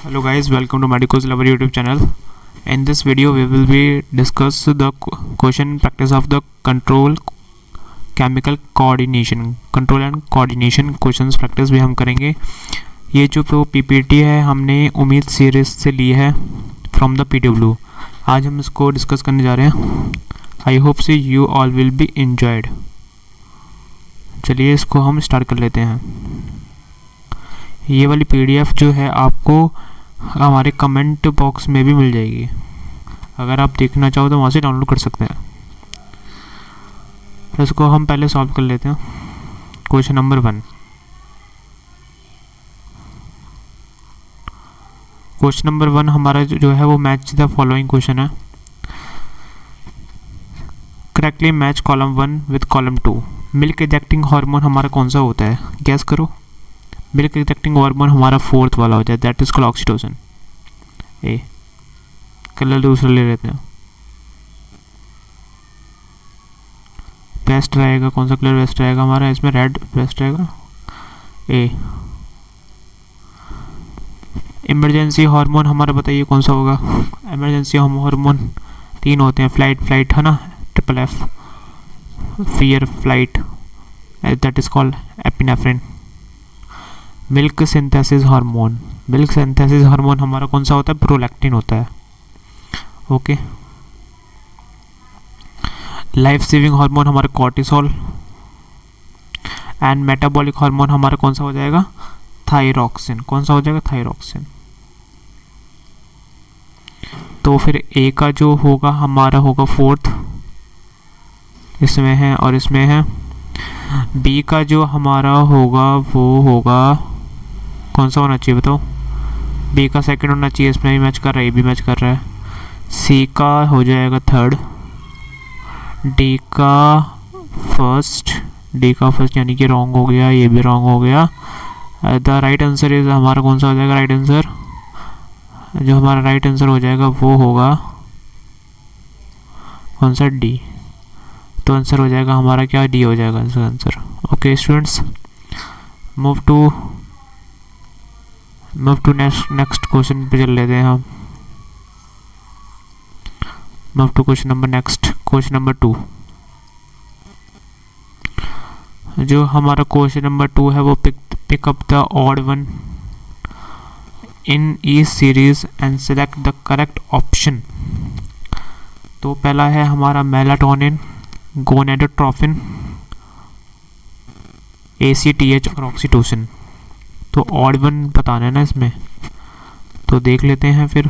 Hello guys, welcome to Medicos Lover YouTube channel. In this video we will be discuss the question practice of the control chemical coordination and coordination questions practice भी हम करेंगे। ये जो PPT है हमने उम्मीद series से ली है फ्रॉम द PW। आज हम इसको डिस्कस करने जा रहे हैं। I hope see you all will be enjoyed. चलिए इसको हम स्टार्ट कर लेते हैं। ये वाली PDF जो है आपको हमारे कमेंट बॉक्स में भी मिल जाएगी, अगर आप देखना चाहो तो वहाँ से डाउनलोड कर सकते हैं। तो इसको हम पहले सॉल्व कर लेते हैं। Question number 1। क्वेश्चन नंबर 1 हमारा जो है वो मैच द फॉलोइंग क्वेश्चन है। Correctly match column 1 with column 2। Milk ejecting hormone हमारा कौन सा होता है, गैस करो। मिल्क इजेक्टिंग हार्मोन हमारा फोर्थ वाला होता है, that is called oxytocin. A colour दूसरा ले लेते हैं। बेस्ट रहेगा, कौन सा कलर बेस्ट रहेगा हमारा, इसमें रेड बेस्ट रहेगा। ए इमरजेंसी हार्मोन हमारा बताइए कौन सा होगा। इमरजेंसी हार्मोन 3 होते हैं, फ्लाइट है ना, FFF, fear flight, that is called epinephrine. Milk synthesis hormone, milk synthesis hormone हमारा कौन सा होता है, प्रोलैक्टिन होता है। ओके। लाइफ सेविंग हार्मोन हमारा कॉर्टिसोल। एंड मेटाबॉलिक हार्मोन हमारा कौन सा हो जाएगा, थायरॉक्सिन। कौन सा हो जाएगा, थायरॉक्सिन। तो फिर ए का जो होगा हमारा होगा फोर्थ, इसमें है और इसमें है। बी का जो हमारा होगा वो होगा कौन सा होना चाहिए बताओ। बी का सेकंड होना चाहिए, इसमें भी मैच कर रहा है, ये भी मैच कर रहा है। सी का हो जाएगा थर्ड। डी का फर्स्ट यानी कि रॉन्ग हो गया, ये भी रॉन्ग हो गया। द राइट आंसर इज हमारा कौन सा हो जाएगा, राइट आंसर जो हमारा राइट आंसर हो जाएगा वो होगा कौन सा, डी। तो आंसर हो जाएगा हमारा क्या, डी हो जाएगा answer. Okay students, move to next question पे चल लेते हैं हम। Move to question number 2। जो हमारा क्वेश्चन नंबर 2 है वो pick up the odd one in each series and select the correct option. तो पहला है हमारा मेलाटोनिन, गोनेडोट्रोफिन, ACTH और ऑक्सीटोसिन। तो ऑड वन बताना है ना इसमें, तो देख लेते हैं फिर।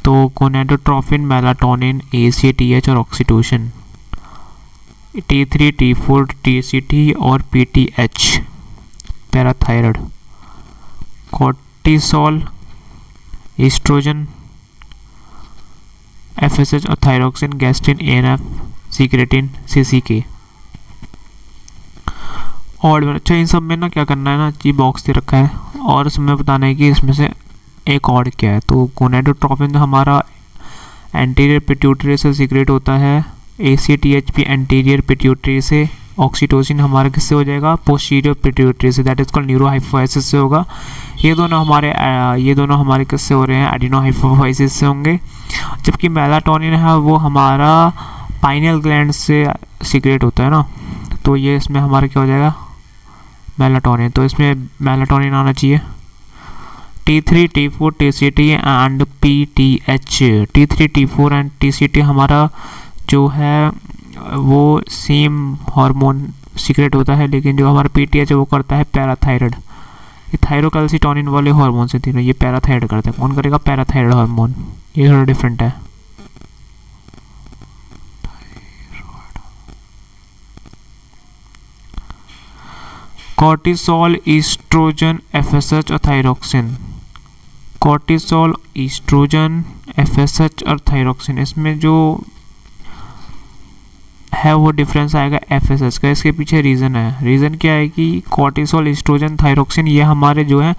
तो गोनेडोट्रोफिन, मेलाटोनिन, ACTH और ऑक्सीटोसिन, T3, T4, TCT और PTH parathyroid, cortisol, estrogen, FSH और thyroxine, gastrin, ANF, secretin, CCK। और अच्छा इन सब में ना क्या करना है ना जी, बॉक्स दे रखा है और इसमें बताना है कि इसमें से एक और क्या है। तो गोनेडोट्रोफिन हमारा एंटीरियर पिट्यूटरी से सीक्रेट होता है, ACTH भी एंटीरियर पिट्यूटरी से, ऑक्सीटोसिन हमारा किससे हो जाएगा, पोस्टीरियर पिट्यूटरी से, दैट इज कॉल्ड न्यूरोहाइपोफाइसिस से होगा। ये दोनों हमारे किससे हो रहे हैं, एडिनोहाइपोफाइसिस से होंगे। जबकि मेलाटोनिन है वो हमारा पाइनियल ग्लैंड से सीक्रेट होता है ना, तो ये इसमें हमारा क्या हो जाएगा, मेलाटोनिन। तो इसमें मेलाटोनिन आना चाहिए। T3, T4, TCT and PTH। T3, T4 and TCT हमारा जो है वो सेम हार्मोन सीक्रेट होता है, लेकिन जो हमारा PTH है वो करता है पैराथायराइड। ये थायरोकैल्सिटोनिन वाले हार्मोन से तीनों ये पैराथायराइड करते हैं। कौन करेगा, पैराथायराइड हार्मोन। ये थोड़ा डिफरेंट है। कॉर्टिसोल, एस्ट्रोजन, FSH और थायरॉक्सिन। कॉर्टिसोल, एस्ट्रोजन, FSH और थायरॉक्सिन, इसमें जो है वो डिफरेंस आएगा FSH का। इसके पीछे रीज़न है। रीज़न क्या है कि कॉर्टिसोल, एस्ट्रोजन, थायरॉक्सिन ये हमारे जो है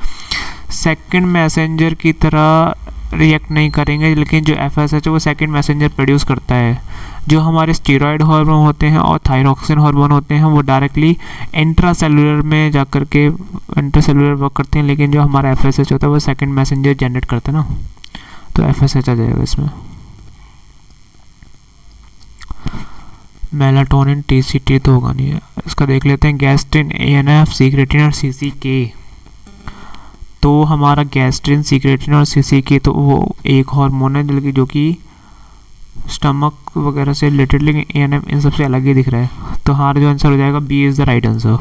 सेकंड मैसेंजर की तरह रिएक्ट नहीं करेंगे, लेकिन जो FSH है वो सेकंड मैसेंजर प्रोड्यूस करता है। जो हमारे स्टेरॉयड हार्मोन होते हैं और थायरॉक्सिन हार्मोन होते हैं वो डायरेक्टली इंट्रासेलुलर में जा कर के इंट्रासेलुलर वर्क करते हैं, लेकिन जो हमारा एफएसएच होता है वो सेकंड मैसेंजर जनरेट करते हैं ना, तो एफएसएच आ जाएगा इसमें। मेलाटोनिन टीसीटी तो होगा नहीं है, इसका देख लेते हैं। गैस्ट्रिन, एएनएफ, सीक्रेटिन और सीसीके। तो हमारा गैस्ट्रिन, सीक्रेटिन और सीसीके तो वो एक हार्मोन है जो कि स्टमक वगैरह से रिलेटेड, लेकिन एएनएफ इन सबसे अलग ही दिख रहा है। तो हमारा जो आंसर हो जाएगा B is the right answer.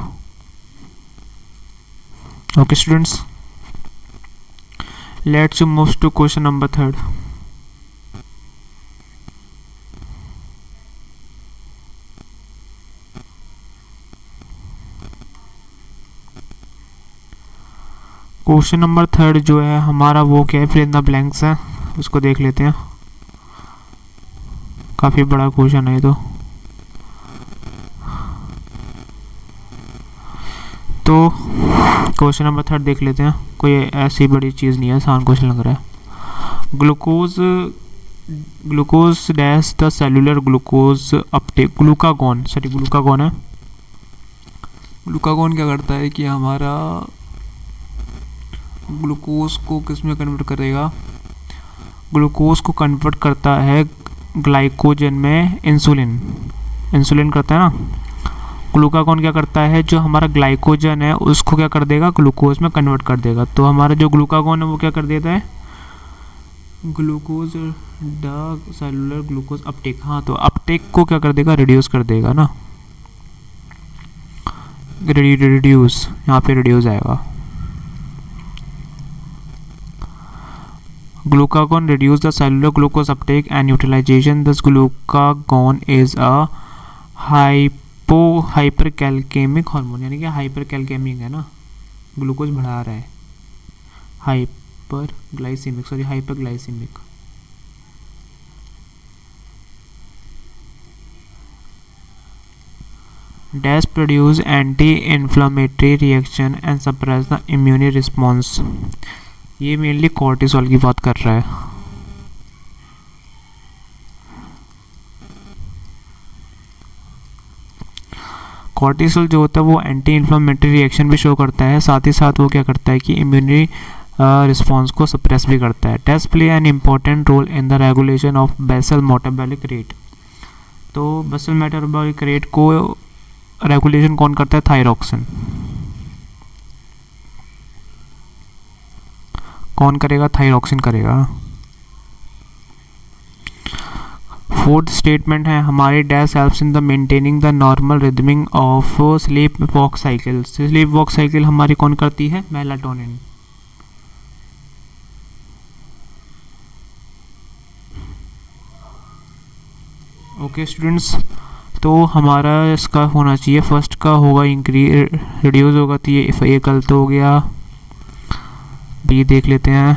Okay students, let's move to question number 3। Question number 3 जो है हमारा वो क्या है, फिल इन द ब्लैंक्स है, उसको देख लेते हैं। काफ़ी बड़ा क्वेश्चन है ये तो क्वेश्चन नंबर 3 देख लेते हैं। कोई ऐसी बड़ी चीज़ नहीं है, आसान क्वेश्चन लग रहा है। Glucose dash the cellular glucose Uptake. Glucagon है। ग्लूकागॉन क्या करता है कि हमारा ग्लूकोज को किस में कन्वर्ट करेगा, ग्लूकोज को कन्वर्ट करता है ग्लाइकोजन में, इंसुलिन करता है ना। ग्लूकागॉन क्या करता है, जो हमारा ग्लाइकोजन है उसको क्या कर देगा, ग्लूकोज में कन्वर्ट कर देगा। तो हमारा जो ग्लूकागॉन है वो क्या कर देता है, glucose the cellular glucose Uptake, हाँ तो अपटेक को क्या कर देगा, रिड्यूस कर देगा ना, रिड्यूस, यहाँ पे रिड्यूस आएगा। Glucagon reduce the cellular glucose uptake and utilization. Thus, glucagon is a hypercalcemic hormone, यानी कि hypercalcemic है ना, ग्लूकोज बढ़ा रहा है, hyperglycemic. Dash produce anti-inflammatory reaction and suppress the immune response. ये मेनली कॉर्टिसोल की बात कर रहा है। कॉर्टिसोल जो होता है वो एंटी इन्फ्लेमेटरी रिएक्शन भी शो करता है, साथ ही साथ वो क्या करता है कि इम्यूनिटी रिस्पॉन्स को सप्रेस भी करता है। Dash play an important role in the regulation of basal metabolic rate. तो बेसल मेटाबॉलिक रेट को रेगुलेशन कौन करता है, थायरॉक्सिन। कौन करेगा, थायरॉक्सिन करेगा। फोर्थ स्टेटमेंट है हमारे dash helps in the maintaining the normal rhythming of sleep walk cycle. Sleep walk cycle हमारी कौन करती है, मेलाटोनिन। ओके स्टूडेंट्स, तो हमारा इसका होना चाहिए, फर्स्ट का होगा रिड्यूस होगा, तो ये गलत हो गया। बी देख लेते हैं।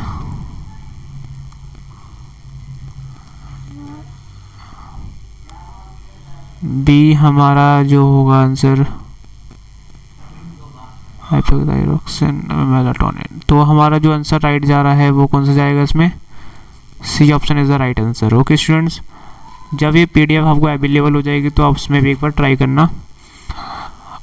बी हमारा जो होगा आंसर हाइपोथायरॉक्सिन मेलाटोनिन। तो हमारा जो आंसर राइट जा रहा है वो कौन सा जाएगा इसमें, C option is the right answer. Okay students, जब ये पीडीएफ आपको अवेलेबल हो जाएगी तो आप उसमें भी एक बार ट्राई करना,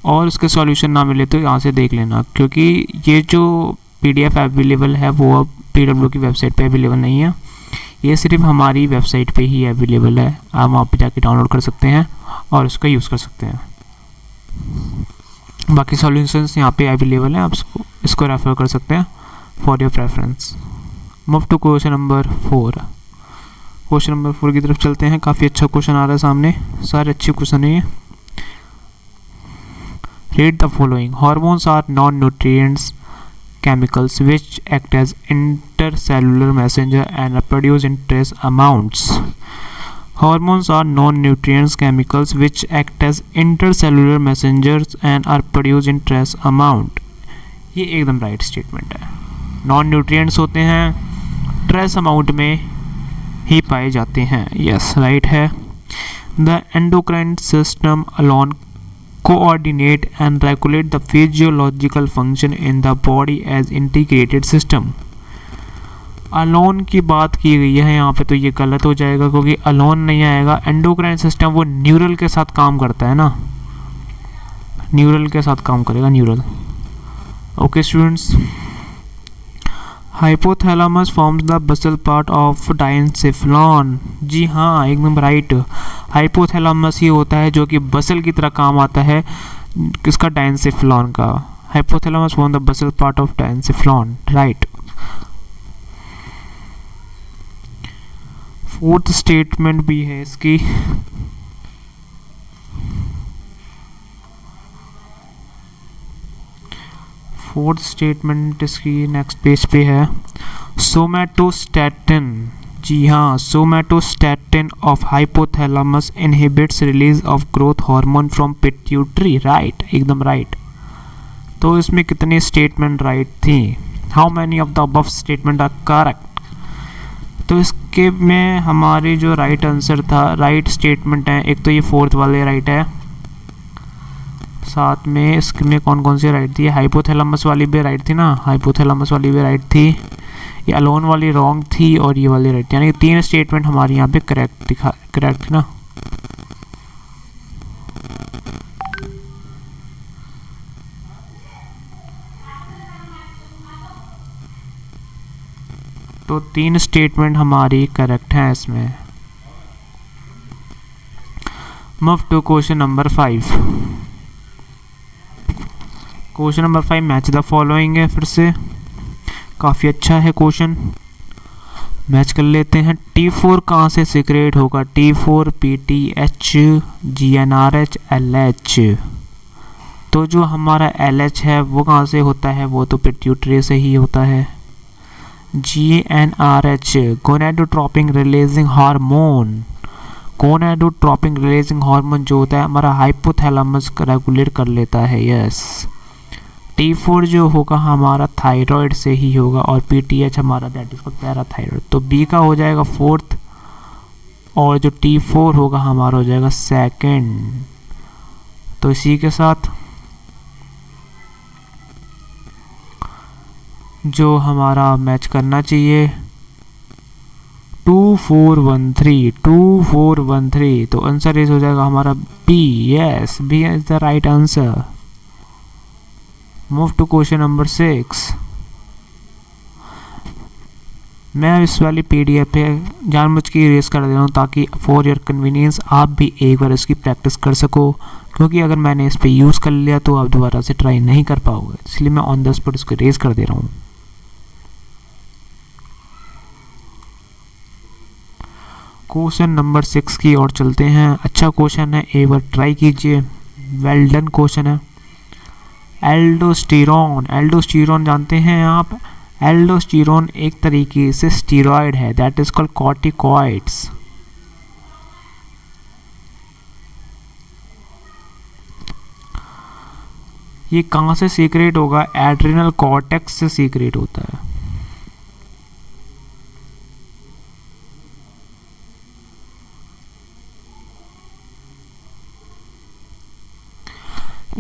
और उसके सॉल्यूशन ना मिले तो यहाँ से देख लेना, क्योंकि ये जो पीडीएफ अवेलेबल है वो अब पीडब्ल्यू की वेबसाइट पे अवेलेबल नहीं है, ये सिर्फ हमारी वेबसाइट पे ही अवेलेबल है। आप वहाँ पे जाके डाउनलोड कर सकते हैं और उसका यूज़ कर सकते हैं। बाकी सॉल्यूशंस यहाँ पे अवेलेबल हैं, आप इसको रेफर कर सकते हैं for your preference. Move to question number 4। Question number 4 की तरफ चलते हैं। काफ़ी अच्छा क्वेश्चन आ रहा है सामने, सारे अच्छे क्वेश्चन है ये। Read the following. Hormones are non nutrients chemicals which act as intercellular messenger and are produced in trace amounts. Hormones are non-nutrients chemicals which act as intercellular messengers and are produced in trace amount. ये एकदम right statement है। Non nutrients होते हैं, trace amount में ही पाए जाते हैं। Yes right है। The endocrine system alone coordinate and regulate the physiological function in the body as integrated system. Alone की बात की गई है यहाँ पे, तो ये गलत हो जाएगा क्योंकि अलोन नहीं आएगा। एंडोक्राइन सिस्टम वो न्यूरल के साथ काम करता है ना, न्यूरल के साथ काम करेगा, neural. Okay students, hypothalamus forms the basal part of diencephalon. जी हाँ, एकदम राइट। हाइपोथैलेमस ही होता है जो कि बसल की तरह काम आता है, किसका, डायनसेफ्लॉन का। Hypothalamus form the basal part of diencephalon, right. Fourth statement भी है इसकी। फोर्थ स्टेटमेंट इसकी नेक्स्ट पेज पे है। सोमैटोस्टैटिन, जी हाँ, somatostatin of hypothalamus inhibits release of growth hormone from pituitary, right, एकदम राइट। तो इसमें कितनी स्टेटमेंट राइट थी? How many of the above statement are correct? तो इसके में हमारी जो राइट आंसर था, राइट स्टेटमेंट है, एक तो ये फोर्थ वाले राइट है, साथ में इसमें कौन कौन सी राइट थी? हाइपोथैलेमस वाली भी राइट थी ना, हाइपोथैलेमस वाली भी राइट थी, ये अलोन वाली रॉन्ग थी और ये वाली राइट थी, यानी कि 3 स्टेटमेंट हमारी यहाँ पे करेक्ट थी ना। तो 3 स्टेटमेंट हमारी करेक्ट हैं इसमें। Move to question number 5। Question number 5 match the following है, फिर से काफ़ी अच्छा है क्वेश्चन, मैच कर लेते हैं। T4 कहाँ से सीक्रेट होगा? T4 PTH GnRH LH। तो जो हमारा LH है वो कहाँ से होता है? वो तो पिट्यूटरी से ही होता है। GnRH gonadotropin releasing hormone, gonadotropin releasing hormone जो होता है हमारा हाइपोथैलेमस रेगुलेट कर लेता है, यस। T4 जो होगा हमारा थायराइड से ही होगा और PTH हमारा दैट इज पैराथायराइड, तो B का हो जाएगा फोर्थ और जो T4 होगा हमारा हो जाएगा सेकंड। तो इसी के साथ जो हमारा मैच करना चाहिए 2413, तो आंसर इस हो जाएगा हमारा B, yes, B is the right answer. Move to question number 6। मैं इस वाली PDF पे जानबूझ के इरेज कर दे रहा हूँ ताकि फॉर योर कन्वीनियंस आप भी एक बार इसकी प्रैक्टिस कर सको, क्योंकि अगर मैंने इस पे यूज़ कर लिया तो आप दोबारा से ट्राई नहीं कर पाओगे, इसलिए मैं ऑन द स्पॉट इसको इरेज कर दे रहा हूँ। क्वेश्चन नंबर 6 की ओर चलते हैं। अच्छा क्वेश्चन है, एक बार ट्राई कीजिए, वेल डन क्वेश्चन है। एल्डोस्टेरोन जानते हैं आप? एल्डोस्टेरोन एक तरीके से स्टीरॉयड है, दैट इज कॉल्ड कॉर्टिकॉइड्स। ये कहाँ से सीक्रेट होगा? एड्रिनल कॉर्टेक्स से सीक्रेट होता है।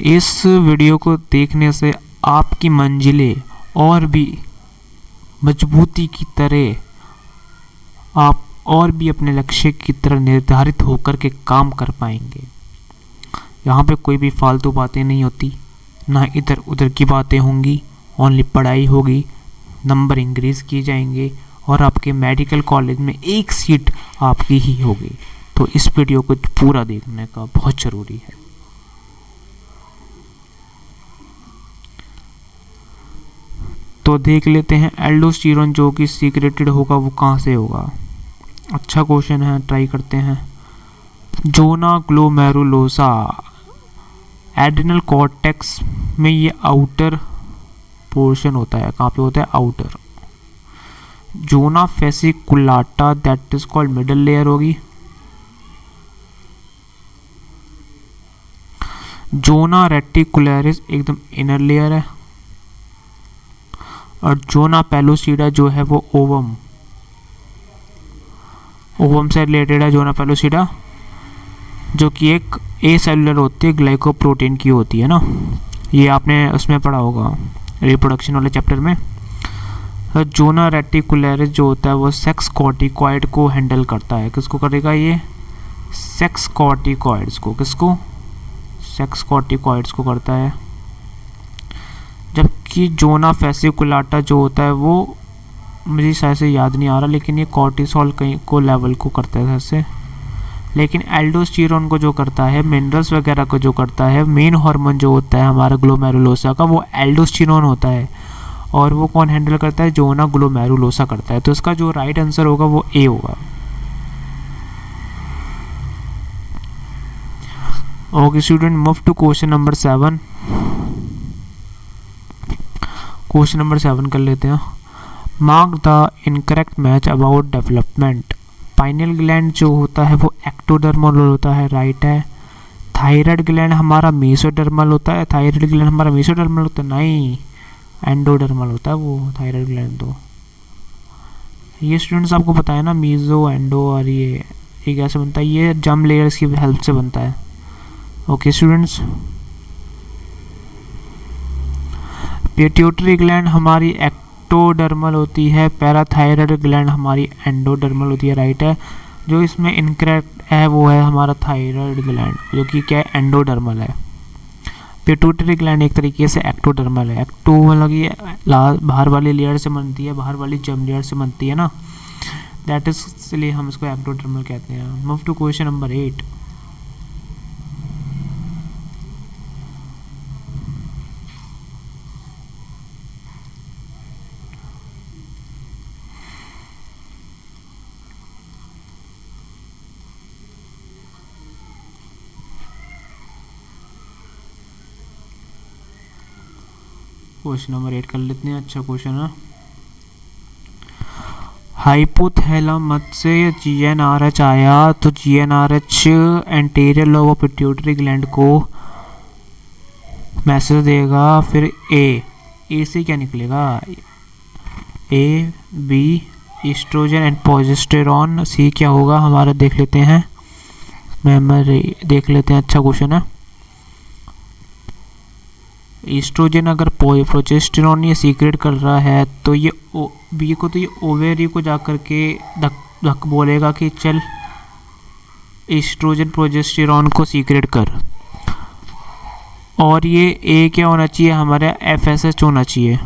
इस वीडियो को देखने से आपकी मंजिलें और भी मजबूती की तरह आप और भी अपने लक्ष्य की तरह निर्धारित होकर के काम कर पाएंगे। यहाँ पे कोई भी फालतू बातें नहीं होती, ना इधर उधर की बातें होंगी, ओनली पढ़ाई होगी, नंबर इंक्रीज किए जाएंगे और आपके मेडिकल कॉलेज में एक सीट आपकी ही होगी। तो इस वीडियो को पूरा देखने का बहुत ज़रूरी है। तो देख लेते हैं एल्डोस्टेरोन जो कि सीक्रेटेड होगा वो कहाँ से होगा। अच्छा क्वेश्चन है, ट्राई करते हैं। जोना ग्लोमेरुलोसा, एड्रिनल कॉर्टेक्स में ये आउटर पोर्शन होता है, कहाँ पे होता है? Outer. Zona fasciculata that is called middle layer होगी। जोना रेटिकुलरिस एकदम इनर लेयर है और जोना पेलोसिडा जो है वो ओवम से रिलेटेड है। जोना पेलोसिडा जो कि एक ए सेलुलर होती है, ग्लाइकोप्रोटीन की होती है ना, ये आपने उसमें पढ़ा होगा रिप्रोडक्शन वाले चैप्टर में। जोना रेटिकुलरिस जो होता है वो सेक्स कॉर्टिकॉइड को हैंडल करता है। किसको करेगा ये? सेक्स कॉर्टिकॉइड्स को। किसको? सेक्स कॉर्टिकॉइड्स को करता है। जबकि जोना फेसिकुलाटा जो होता है वो मुझे शायद से याद नहीं आ रहा, लेकिन ये कॉर्टिसोल कहीं को लेवल को करता है ऐसे। लेकिन एल्डोस्टेरोन को जो करता है, मिनरल्स वगैरह को जो करता है, मेन हार्मोन जो होता है हमारा ग्लोमेरुलोसा का, वो एल्डोस्टेरोन होता है। और वो कौन हैंडल करता है? जोना ग्लोमेरुलोसा करता है। तो इसका जो राइट आंसर होगा वो ए होगा। Okay student, move to question number 7। Question number 7 कर लेते हैं। Mark the incorrect match about development. Pineal gland जो होता है वो एक्टोडर्मल होता है, राइट है। थायराइड ग्लैंड हमारा मेसोडर्मल होता है। थायराइड ग्लैंड हमारा मेसोडर्मल होता है, नहीं, एंडोडर्मल होता है वो थायराइड ग्लैंड। तो ये स्टूडेंट्स आपको पता है ना, मीजो, एंडो, और ये कैसे बनता है? ये जर्म लेयर्स की हेल्प से बनता है। ओके स्टूडेंट्स, पिट्यूटरी ग्लैंड हमारी एक्टोडर्मल होती है, पैराथायराइड ग्लैंड हमारी एंडोडर्मल होती है, राइट है। जो इसमें इनकरेक्ट है वो है हमारा थायराइड ग्लैंड, जो कि क्या है? एंडोडर्मल है। पिट्यूटरी ग्लैंड एक तरीके से एक्टोडर्मल है। एक्टो मतलब ये बाहर वाली लेयर से बनती है, बाहर वाली जर्म लेयर से बनती है ना, दैट इज, इसलिए हम इसको एक्टोडर्मल कहते हैं। Move to question number 8। Question number 8 कर लेते हैं। अच्छा क्वेश्चन है। हाइपोथैलेमस से जीएनआरएच आया, तो GnRH anterior lobe of pituitary gland को मैसेज देगा। फिर ए से क्या निकलेगा? ए, बी ईस्ट्रोजन एंड प्रोजेस्टेरॉन। सी क्या होगा हमारा? देख लेते हैं, मेमोरी देख लेते हैं। अच्छा क्वेश्चन है। ईस्ट्रोजन अगर प्रोजेस्टेरॉन ये सीक्रेट कर रहा है, तो ये बी को, तो ये ओवेरी को जाकर के धक बोलेगा कि चल ईस्ट्रोजन प्रोजेस्टेरॉन को सीक्रेट कर। और ये ए क्या होना चाहिए? हमारा एफएसएच होना चाहिए।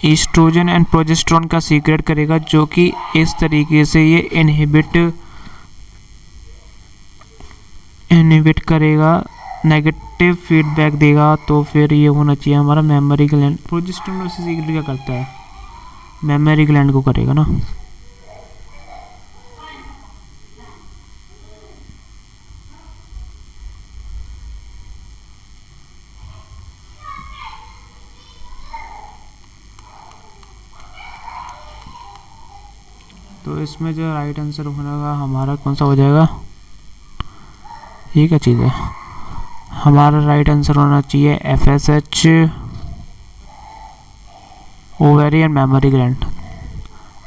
ईस्ट्रोजन एंड प्रोजेस्टेरॉन का सीक्रेट करेगा, जो कि इस तरीके से ये इनहिबिट करेगा, नेगेटिव फीडबैक देगा। तो फिर ये होना चाहिए हमारा मेमोरी ग्लैंड। प्रोजेस्टेरॉन से सीक्रेट क्या करता है? मेमोरी ग्लैंड को करेगा ना। तो इसमें जो राइट आंसर होगा हमारा कौन सा हो जाएगा? ये क्या चीज़ है? हमारा राइट आंसर होना चाहिए FSH, ovary and mammary gland.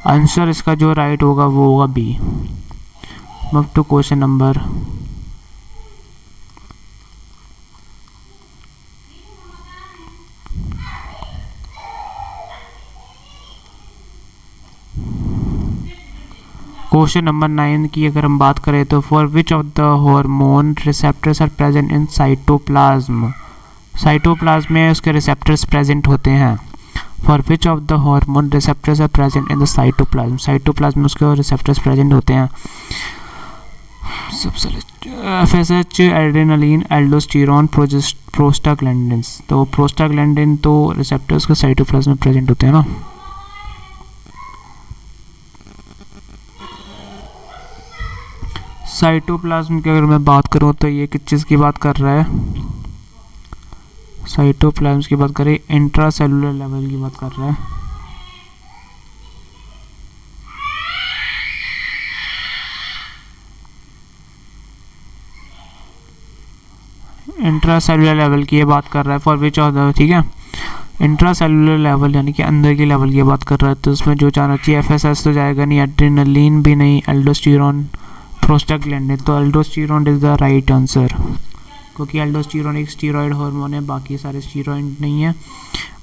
Answer इसका जो राइट होगा वो होगा B. Move to question number 9 की अगर हम बात करें, तो for which of the hormone receptors are present in cytoplasm. Cytoplasm में उसके रिसेप्टर्स प्रेजेंट होते हैं। For which of the hormone receptors are present in the cytoplasm. Cytoplasm में उसके रिसेप्टर्स प्रेजेंट होते हैं। FSH, adrenaline, aldosterone, prostaglandins. तो prostaglandin तो रिसेप्टर्स के साइटोप्लाज्म में प्रेजेंट होते हैं ना। साइटोप्लाज्म की अगर मैं बात करूं, तो ये किस चीज़ की बात कर रहा है? साइटोप्लाज्म की बात करें, इंट्रासेलुलर लेवल की बात कर रहा है। इंट्रासेलुलर लेवल की ये बात कर रहा है। फॉर विच ऑफ द, ठीक है, इंट्रासेलुलर लेवल यानी कि अंदर के लेवल की बात कर रहा है। तो उसमें जो जाना चाहिए एफएसएस तो जाएगा नहीं, एड्रेनालिन भी नहीं, एल्डोस्टेरोन, प्रोस्टाग्लैंडिन। तो aldosterone is the right answer. क्योंकि एल्डोस्टेरोन एक स्टीरॉयड हार्मोन है, बाकी सारे स्टीरॉयड नहीं है।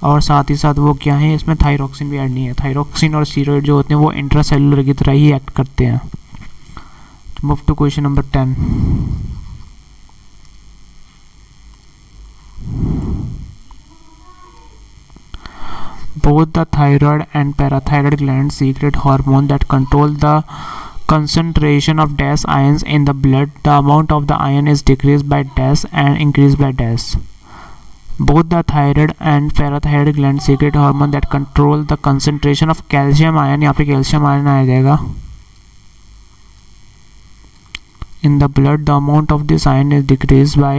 और साथ ही साथ वो क्या है, इसमें थायरोक्सिन भी ऐड नहीं है। थायरोक्सिन और स्टीरॉयड जो होते हैं वो इंट्रासेलुलर की तरह ही एक्ट करते हैं। Move to question number 10। Both the thyroid and parathyroid glands secrete hormone that control the concentration of dash ions in the blood. The amount of the ion is decreased by dash and increased by dash. Both the thyroid and parathyroid glands secrete hormone that control the concentration of calcium ion. यहाँ पे calcium ion आ जाएगा in the blood. The amount of this ion is decreased by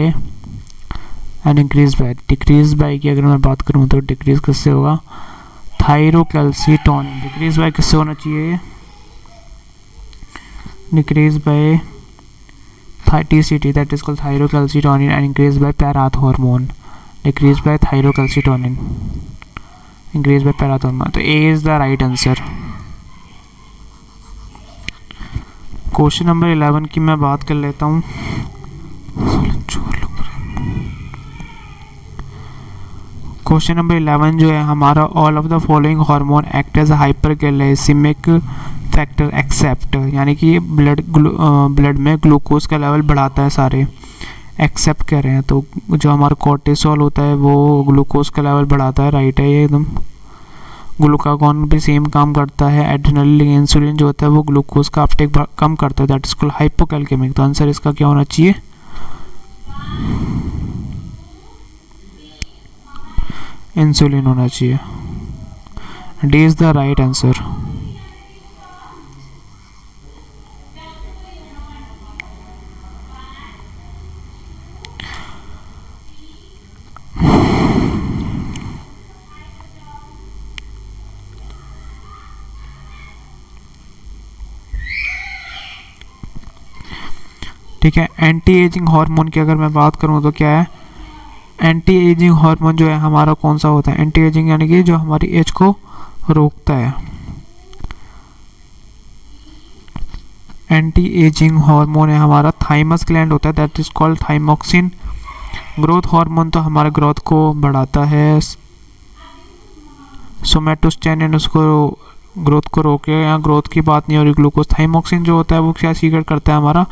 and increased by. Decreased by की अगर मैं बात करूँ तो decrease किससे होगा, थायरोकैल्सीटोनिन। डिक्रीज बाय किससे होना चाहिए, decrease by TCT, that is called thyrocalcitonin, and increase by parath hormone. Decrease by thyrocalcitonin, increase by parath hormone. तो A is the right answer. Question number 11 की मैं बात कर लेता हूँ। क्वेश्चन नंबर 11 जो है हमारा, all of the following hormone act as hyperglycaemic factor except, यानी कि ब्लड में ग्लूकोज का लेवल बढ़ाता है सारे, एक्सेप्ट कह रहे हैं। तो जो हमारा कोर्टिसोल होता है वो ग्लूकोज का लेवल बढ़ाता है, राइट है ये एकदम। ग्लूकागॉन भी सेम काम करता है। एड्रेनलिन इंसुलिन जो होता है वो ग्लूकोज का अपटेक कम करता है, दैट इज कॉल्ड हाइपोकैल्केमिक। तो आंसर इसका क्या होना चाहिए, इंसुलिन होना चाहिए। D is the right answer. ठीक है, एंटी एजिंग हार्मोन की अगर मैं बात करूं तो क्या है, एंटी एजिंग हार्मोन जो है हमारा कौन सा होता है, एंटी एजिंग यानी कि जो हमारी एज को रोकता है। एंटी एजिंग हार्मोन है हमारा थाइमस ग्लैंड होता है, that is called thymoxin. Growth hormone तो हमारा ग्रोथ को बढ़ाता है, सोमेटोस्टेनिन उसको ग्रोथ को रोके, यहाँ ग्रोथ की बात नहीं हो रही। ग्लूकोज थाइमोक्सिन जो होता है वो क्या सीक्रेट करता है, हमारा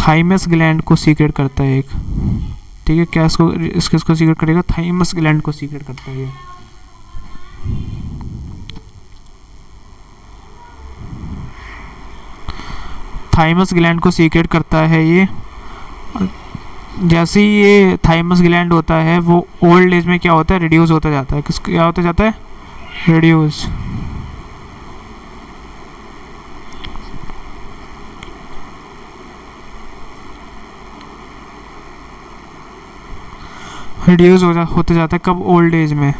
थाइमस ग्लैंड को सीक्रेट करता है एक। ठीक है, क्या इसको सीक्रेट करेगा, थाइमस ग्लैंड को सीक्रेट करता है ये। थाइमस ग्लैंड को सीक्रेट करता है ये। जैसे ही ये थाइमस ग्लैंड होता है वो ओल्ड एज में क्या होता है, रिड्यूस होता जाता है। क्या होता जाता है, रिड्यूस। रिड्यूस होते जाता है कब, ओल्ड एज में।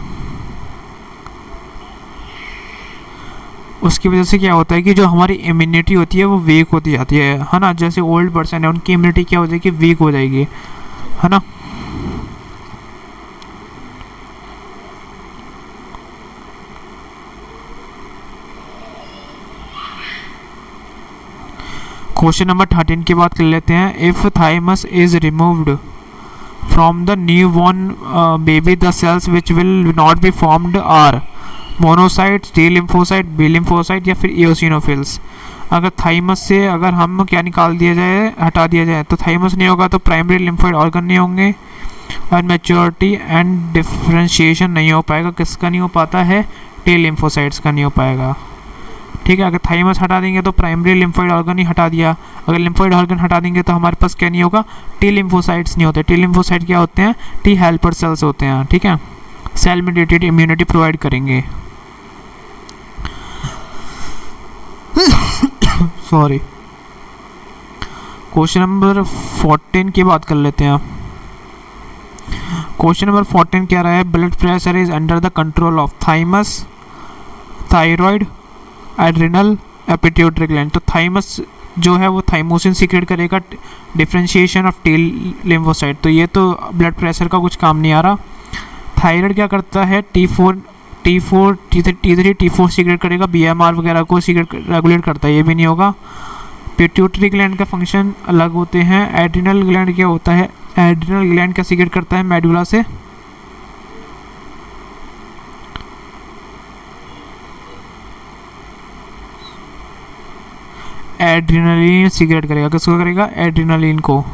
उसकी वजह से क्या होता है कि जो हमारी इम्यूनिटी होती है वो वीक होती जाती है ना। जैसे ओल्ड पर्सन है उनकी इम्यूनिटी क्या हो जाएगी, वीक हो जाएगी, है ना। क्वेश्चन नंबर 13 की बात कर लेते हैं। If thymus is removed from the newborn baby, the cells which will not be formed are monocytes, T lymphocyte, B lymphocyte या फिर eosinophils। अगर थाइमस से अगर हम क्या निकाल दिया जाए, हटा दिया जाए, तो थाइमस नहीं होगा तो प्राइमरी लिम्फोइड ऑर्गन नहीं होंगे, और मैच्योरिटी एंड डिफरेंशिएशन नहीं हो पाएगा। किसका नहीं हो पाता है, टी लिम्फोसाइट्स का नहीं हो पाएगा। ठीक है, अगर थाइमस हटा देंगे तो प्राइमरी लिम्फोइड ऑर्गन ही हटा दिया, अगर लिम्फोइड ऑर्गन हटा देंगे तो हमारे पास क्या नहीं होगा, टी लिम्फोसाइट्स नहीं होते। टी लिम्फोसाइट क्या होते हैं, टी हेल्पर सेल्स होते हैं। ठीक है, सेल मेडिएटेड इम्यूनिटी प्रोवाइड करेंगे। सॉरी, क्वेश्चन नंबर 14 की बात कर लेते हैं। क्वेश्चन नंबर 14 क्या रहा है, blood pressure is under the control of thymus, thyroid, adrenal, pituitary gland. तो थाइमस जो है वो थाइमोसिन सीक्रेट करेगा, डिफरेंशिएशन ऑफ टी लिम्फोसाइट। तो ये तो ब्लड प्रेशर का कुछ काम नहीं आ रहा। थायराइड क्या करता है, T4, T3 सीक्रेट करेगा, BMR वगैरह को सीक्रेट रेगुलेट करता है, ये भी नहीं होगा। पिट्यूटरी ग्लैंड का फंक्शन अलग होते हैं। एड्रिनल ग्लैंड क्या होता है, एड्रिनल ग्लैंड क्या सीक्रेट करता है मेडुला से? एड्रिनलिन सीक्रेट करेगा। किसको करेगा? एड्रिनलिन को।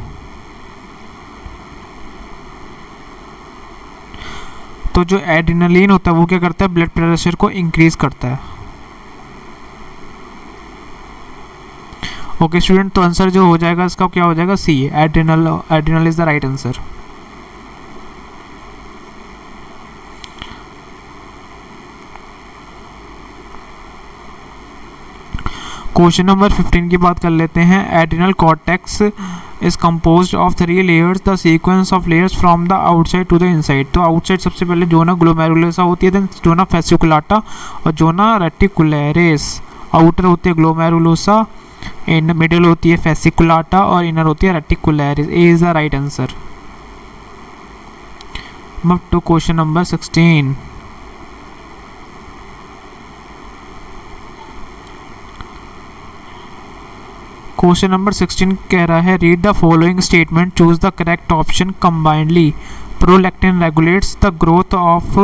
तो जो एड्रिनलिन होता है वो क्या करता है? ब्लड प्रेशर को इंक्रीज करता है। ओके स्टूडेंट, तो आंसर जो हो जाएगा इसका क्या हो जाएगा? C, adrenal. Adrenal is the right answer. Question number 15 की बात कर लेते हैं। Adrenal cortex is composed of 3 layers, the sequence of layers from the outside to the inside. तो आउटसाइड सबसे पहले जोना ग्लोमेरुलोसा होती है, देन जोना फेसिकुलाटा और जोना रेटिकुलरिस। आउटर होती है ग्लोमेरुलोसा, इन मिडिल होती है फेसिकुलाटा और इनर होती है reticularis. A is the right answer. Move to question number 16। Question number 16 कह रहा है read the following statement, choose the correct option. Combinedly prolactin regulates the growth of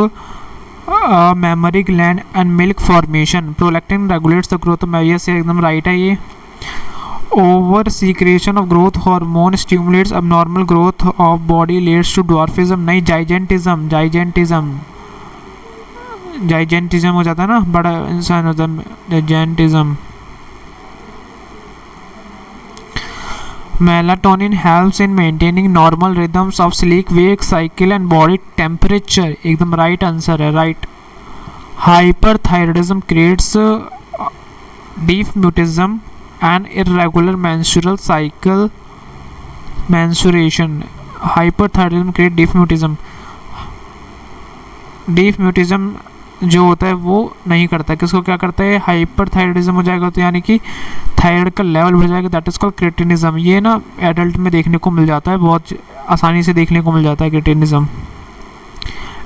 mammary gland and milk formation. Prolactin regulates the growth of, ये से एकदम right है ये। Over secretion of growth hormone stimulates abnormal growth of body, leads to dwarfism. नहीं, gigantism. जाइजेंटिज्म जाइजेंटिज्म हो जाता है ना, बड़ा इंसान होता है, जाइजेंटिज्म। Melatonin helps in maintaining normal rhythms of sleep, wake cycle and body temperature। एकदम राइट आंसर है, right. Hyperthyroidism creates demutism and irregular menstrual cycle, menstruation। Hyperthyroidism creates demutism। demutism जो होता है वो नहीं करता, किसको क्या करता है? हाइपरथायराइडिज्म हो जाएगा, तो यानी कि थायराइड का लेवल बढ़ जाएगा, दैट इज कॉल्ड क्रेटिनिज्म। ये ना एडल्ट में देखने को मिल जाता है, बहुत आसानी से देखने को मिल जाता है cretinism.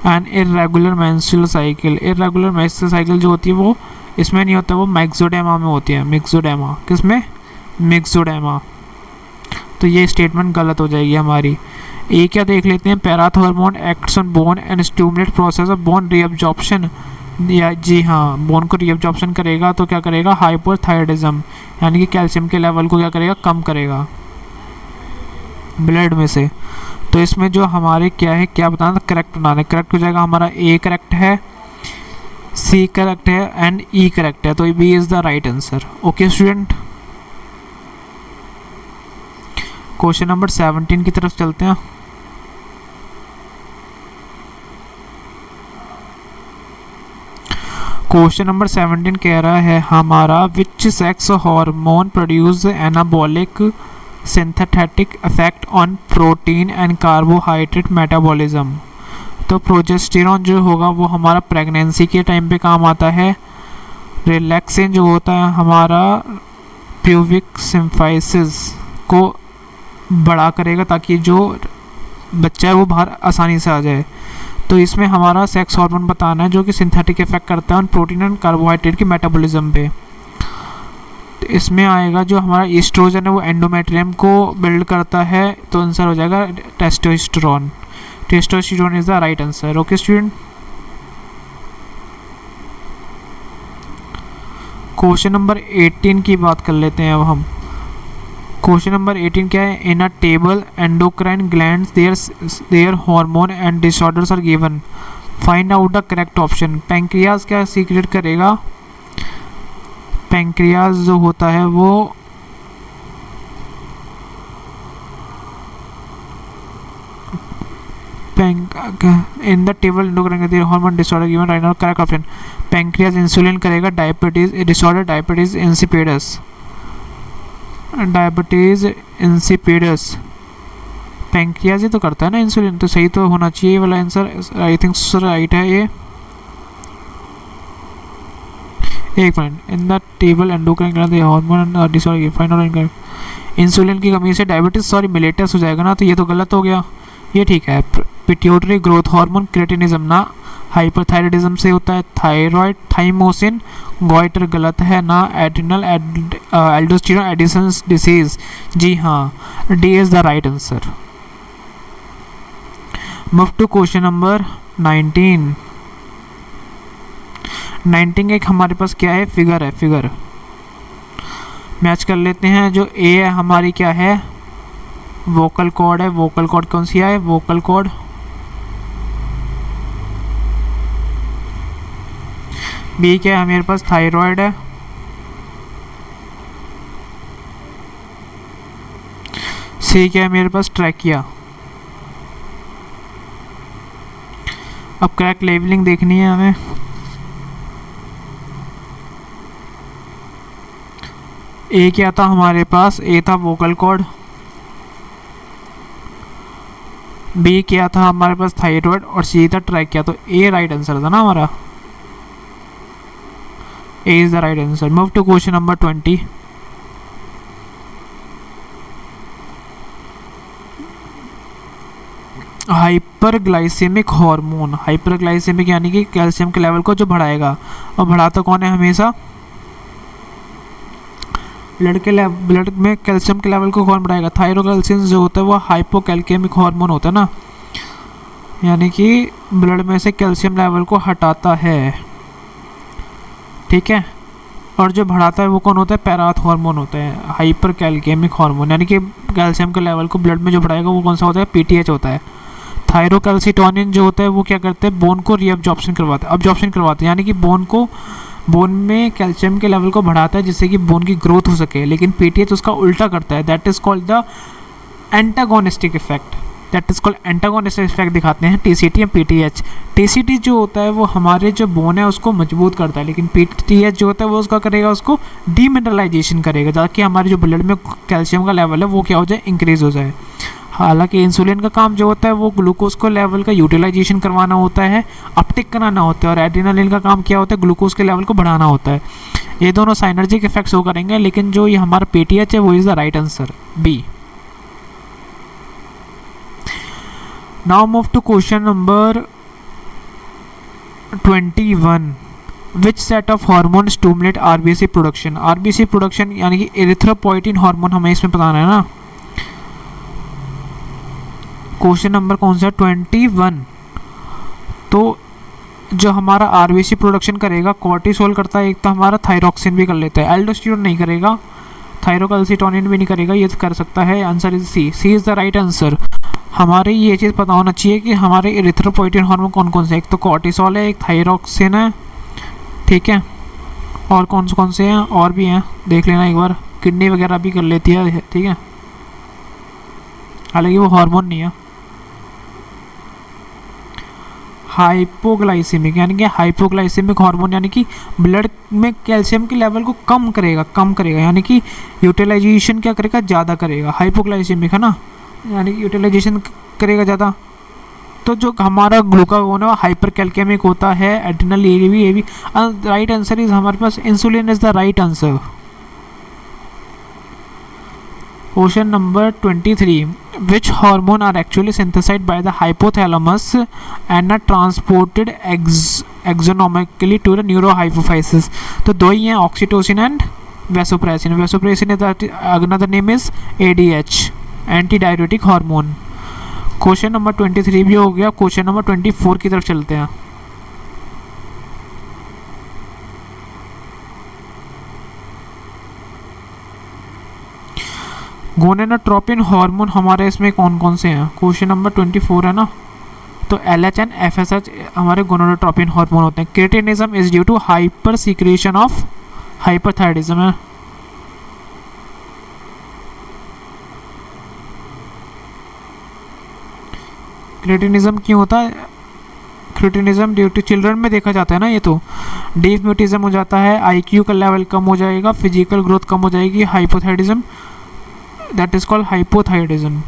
And irregular menstrual cycle, irregular menstrual cycle जो होती है वो इसमें नहीं होता, वो मैक्सोडेमा में होती है। मैक्सोडेमा, किसमें? मैक्सोडेमा। तो ये स्टेटमेंट गलत हो जाएगी हमारी। ए क्या देख लेते हैं? Parathormone acts on bone and stimulate process of bone reabsorption. या जी हाँ, बोन को रीअब्जॉर्प्शन करेगा तो क्या करेगा? हाइपरथायराइडिज्म, यानी कि कैल्शियम के लेवल को क्या करेगा? कम करेगा ब्लड में से। तो इसमें जो हमारे क्या है, क्या बताना? करेक्ट बनाना है। करेक्ट हो जाएगा हमारा ए करेक्ट है, सी करेक्ट है एंड ई करेक्ट है, तो B is the right answer. Okay student, question number 17 की तरफ चलते हैं। क्वेश्चन नंबर 17 कह रहा है हमारा which sex hormone produce anabolic synthetic effect on protein and carbohydrate metabolism. तो प्रोजेस्टेरॉन जो होगा वो हमारा प्रेगनेंसी के टाइम पे काम आता है। रिलैक्सिन जो होता है हमारा प्यूबिक सिम्फाइसिस को बड़ा करेगा ताकि जो बच्चा है वो बाहर आसानी से आ जाए। तो इसमें हमारा सेक्स हार्मोन बताना है जो कि सिंथेटिक इफेक्ट करता है ऑन प्रोटीन एंड कार्बोहाइड्रेट की मेटाबॉलिज्म पे। तो इसमें आएगा जो हमारा ईस्ट्रोजन है वो एंडोमेट्रियम को बिल्ड करता है, तो आंसर हो जाएगा testosterone. Testosterone is the right answer. Okay student, question number 18 की बात कर लेते हैं अब हम। क्वेश्चन नंबर 18 क्या है? In a table endocrine glands their hormone and disorders are given, find out the correct option. Pancreas क्या सीक्रेट करेगा? पैंक्रियाज जो होता है वो in the table endocrine their hormone disorder given, write out correct option. Pancreas insulin करेगा, diabetes disorder diabetes insipidus, diabetes insipidus. Pancreas ही तो करता है ना इंसुलिन, तो सही तो होना चाहिए ये वाला आंसर। आई थिंक राइट है ये। एक minute, in the table endocrine hormone disorder find out insulin की कमी से डायबिटीज सॉरी मिलेटस हो जाएगा ना, तो ये तो गलत हो गया। ये ठीक है, पिट्यूटरी ग्रोथ हार्मोन क्रेटिनिज्म ना, हाइपरथायराइडिज्म से होता है थायराइड थाइमोसिन, गॉइटर गलत है ना, एड्रिनल एल्डोस्टेरोन एडिशंस डिसीज। जी हाँ, D is the right answer. Move to question number 19। 19 एक हमारे पास क्या है, फिगर है, फिगर मैच कर लेते हैं। जो ए है हमारी क्या है, वोकल कॉर्ड है। वोकल कॉर्ड कौन सी है, वोकल कॉर्ड। बी क्या है मेरे पास, थायराइड है। सी क्या है मेरे पास, ट्रैकिया। अब क्रैक लेवलिंग देखनी है हमें। ए क्या था हमारे पास, ए था वोकल कॉर्ड। बी क्या था हमारे पास, थायराइड। और सी था ट्रैकिया। तो ए राइट आंसर था ना हमारा, A is the right answer. Move to question number 20। Hyperglycemic hormone. Hyperglycemic यानी कि कैल्शियम के लेवल को जो बढ़ाएगा, और बढ़ाता कौन है हमेशा, ब्लड में कैल्शियम के लेवल को कौन बढ़ाएगा, थायरोकैल्सिन जो होता है वो हाइपोकैल्केमिक हार्मोन होता है ना, यानी कि ब्लड में से कैल्शियम लेवल को हटाता है, ठीक है। और जो बढ़ाता है वो कौन होता है, पैराथ हार्मोन होता है, हाइपरकैल्केमिक हार्मोन, यानी कि कैल्शियम के लेवल को ब्लड में जो बढ़ाएगा वो कौन सा होता है, पीटीएच होता है। थायरोकैल्सिटोनिन जो होता है वो क्या करते हैं, बोन को रीअब्जॉर्प्शन करवाते हैं, अब्जॉर्प्शन करवाते हैं, यानी कि बोन में कैल्शियम के लेवल को बढ़ाता है जिससे कि बोन की ग्रोथ हो सके। लेकिन पीटीएच उसका उल्टा करता है, that is called the antagonistic effect. That is called antagonistic effect दिखाते हैं टीसीटी या पीटीएच। टीसीटी जो होता है वो हमारे जो बोन है उसको मजबूत करता है, लेकिन पीटीएच जो होता है वो उसका करेगा, उसको डीमिनरलाइजेशन करेगा, ताकि हमारे जो ब्लड में कैल्शियम का लेवल है वो क्या हो जाए, इंक्रीज हो जाए। हालांकि इंसुलिन का काम जो होता है वो ग्लूकोज को लेवल का यूटिलाइजेशन करवाना होता है, अपटिक कराना होता है, और एड्रेनालिन का काम क्या होता है, ग्लूकोज के लेवल को बढ़ाना होता है। ये दोनों साइनर्जिक इफेक्ट्स हो करेंगे, लेकिन जो ये हमारा पीटीएच है वो is the right answer, B. Now move to question number 21। Which set of hormone stimulate RBC production. RBC production यानी कि एरिथ्रोपोइटिन हार्मोन हमें इसमें बताना है ना। क्वेश्चन नंबर कौन सा, 21। तो जो हमारा आरबीसी प्रोडक्शन करेगा, कॉर्टिसोल करता है एक, तो हमारा थायरोक्सिन भी कर लेता है, एल्डोस्टेरोन नहीं करेगा, थायरोकैल्सिटोनिन भी नहीं करेगा, ये कर सकता है। Answer is C, C is the right answer. हमारे ये चीज़ पता होना चाहिए कि हमारे एरिथ्रोपोइटिन हार्मोन कौन कौन से, एक तो कॉर्टिसोल है, एक थायरोक्सिन है, ठीक है, और कौन से हैं, और भी हैं, देख लेना एक बार। किडनी वगैरह भी कर लेती है, ठीक है, हालांकि वो हार्मोन नहीं है। हाइपोग्लाइसेमिक यानी कि हाइपोग्लाइसेमिक हार्मोन यानी कि ब्लड में कैल्शियम के लेवल को कम करेगा, यानी कि यूटिलाइजेशन क्या करेगा, ज़्यादा करेगा। हाइपोग्लाइसेमिक है ना, यानी कि यूटिलाइजेशन करेगा ज़्यादा। तो जो हमारा ग्लूकागोन है वो हाइपरकैल्केमिक होता है। एड्रिनल ये भी राइट आंसर इज हमारे पास insulin is the right answer. Question number 23। Which hormone are actually synthesised by the hypothalamus and are transported axonomically to the neurohypophysis. तो दो ही हैं, oxytocin and vasopressin. Vasopressin another name is ADH, anti diuretic hormone. Question number 23 भी हो गया। Question number 24 की तरफ चलते हैं। गोनेडोट्रोपिन हार्मोन हमारे इसमें कौन कौन से हैं, क्वेश्चन नंबर 24 है ना। तो LH एंड FSH हमारे गोनेडोट्रोपिन हार्मोन होते हैं। Cretinism is due to hyper secretion of hyperthyroidism है। क्रेटिनिज्म क्यों होता है, क्रेटिनिज्म ड्यू टू चिल्ड्रन में देखा जाता है ना, ये तो डीप म्यूटिज्म हो जाता है, IQ का लेवल कम हो जाएगा, फिजिकल ग्रोथ कम हो जाएगी, hypothyroidism, that is called hypothyroidism.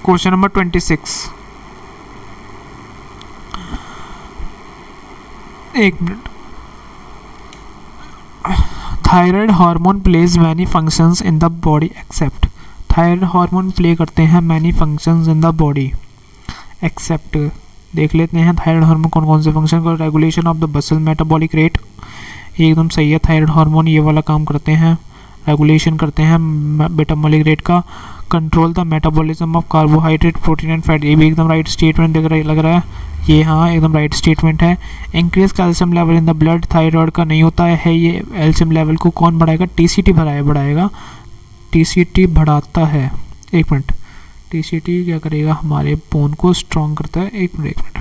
Question number 26। एक minute. Thyroid hormone plays many functions in the body except. Thyroid hormone play करते हैं many functions in the body except. देख लेते हैं थायराइड हार्मोन कौन कौन से फंक्शन को। Regulation of the Bansal metabolic rate, ये एकदम सही है। थायराइड हार्मोन ये वाला काम करते हैं, रेगुलेशन करते हैं मेटाबॉलिक रेट का। Control the metabolism of carbohydrate, protein and fat, ये भी एकदम राइट स्टेटमेंट लग रहा है ये, हाँ एकदम राइट स्टेटमेंट है। Increase calcium level in the blood, thyroid का नहीं होता है ये। कैल्शियम लेवल को कौन बढ़ाएगा? टीसीटी बढ़ाएगा, टीसीटी बढ़ाता है। एक मिनट, टीसीटी क्या करेगा? हमारे बोन को स्ट्रॉन्ग करता है। एक मिनट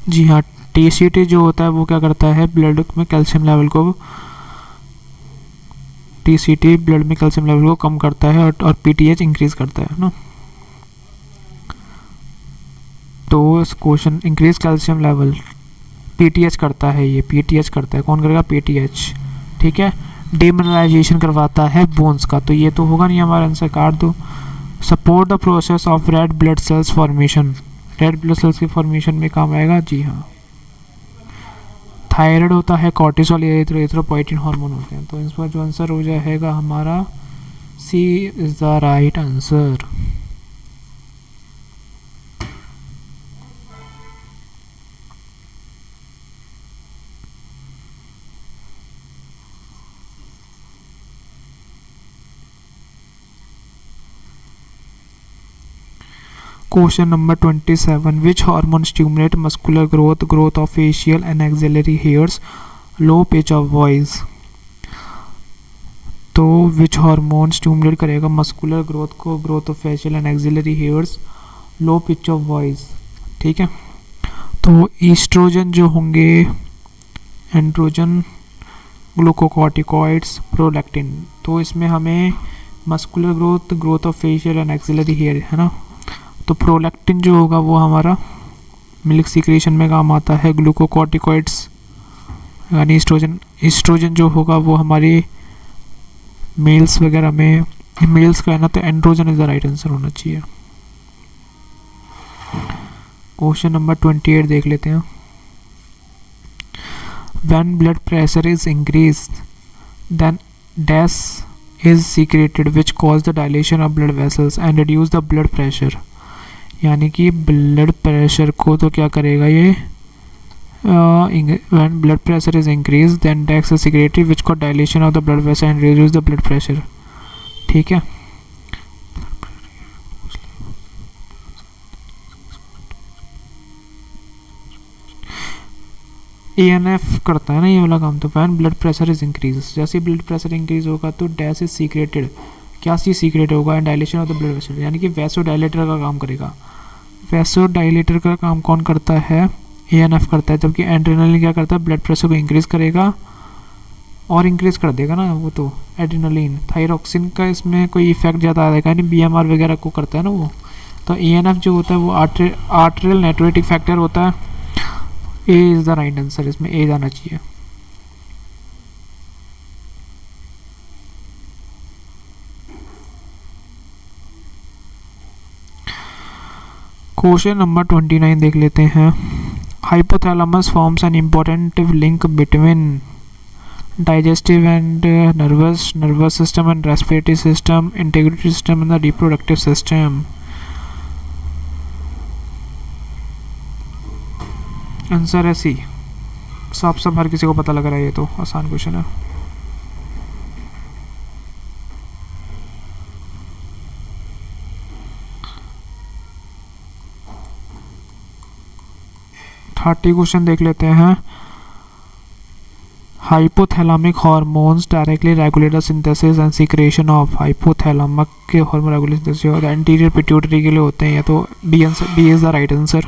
जी हाँ, टीसीटी जो होता है वो क्या करता है? ब्लड में कैल्शियम लेवल को, टीसीटी ब्लड में कैल्शियम लेवल को कम करता है और पीटीएच इंक्रीज करता है ना। तो इस question increase calcium level PTH करता है, ये पीटीएच करता है। कौन करेगा? पीटीएच, ठीक है। डिमिनरलाइजेशन करवाता है बोन्स का, तो ये तो होगा नहीं, हमारा आंसर काट दो। Support the process of red blood cells formation, red blood cells के फॉर्मेशन में काम आएगा। जी हाँ, थायराइड होता है, कॉर्टिसोल, एरिथ्रोपोइटिन हार्मोन होते हैं। तो इसका जो आंसर हो जाएगा हमारा C is the right answer. Question number 27. Which hormone stimulate muscular growth, growth of facial and axillary hairs, low pitch of voice? तो which hormone stimulate करेगा मस्कुलर ग्रोथ को, growth of facial and axillary hairs, low pitch of voice, ठीक है। तो oestrogen जो होंगे, androgen, glucocorticoids, prolactin. तो इसमें हमें muscular growth, growth of facial and axillary hair है ना। तो प्रोलैक्टिन जो होगा वो हमारा मिल्क सीक्रेशन में काम आता है। ग्लूकोकॉर्टिकॉइड्स यानी ईस्ट्रोजन जो होगा वो हमारे मेल्स वगैरह में, मेल्स का है ना, तो androgen is the right answer होना चाहिए। क्वेश्चन नंबर 28 देख लेते हैं। When blood pressure is increased then dash is secreted which cause the dilation of blood vessels and reduce the blood pressure. यानी कि ब्लड प्रेशर को तो क्या करेगा ये? When blood pressure is increase then dash is secreted which cause dilation of the blood vessel and reduce the blood pressure, ठीक है। ANF करता है ना ये वाला काम। तो when blood pressure is increase, जैसे ब्लड प्रेशर इंक्रीज होगा तो डैश इज सीक्रेटेड, क्या चीज़ सीक्रेट होगा? And dilation of the blood vessel, यानी कि वैसो डायलेटर का काम करेगा। वैसो डायलेटर का काम कौन करता है? एएनएफ करता है। जबकि एड्रेनलिन क्या करता है? ब्लड प्रेशर को इंक्रीज करेगा और इंक्रीज कर देगा ना वो तो एड्रेनलिन। थायरोक्सिन का इसमें कोई इफेक्ट ज़्यादा आएगा नहीं, बीएमआर वगैरह को करता है ना वो। तो एएनएफ जो होता है वो आर्टरियल नेट्रोटिक फैक्टर होता है। ए इज़ द राइट आंसर, इसमें ए जाना चाहिए। क्वेश्चन नंबर 29 देख लेते हैं। Hypothalamus forms an important link between digestive and nervous system and respiratory system, integratory system and the reproductive system. Answer है सी। साफ साफ हर किसी को पता लग रहा है, ये तो आसान क्वेश्चन है। थर्टी क्वेश्चन देख लेते हैं। Hypothalamic hormones directly regulate the synthesis and secretion of, hypothalamic के हार्मोन रेगुलेट सिंथेसिस और एंटीरियर पिट्यूटरी के लिए होते हैं। या तो B is the right answer.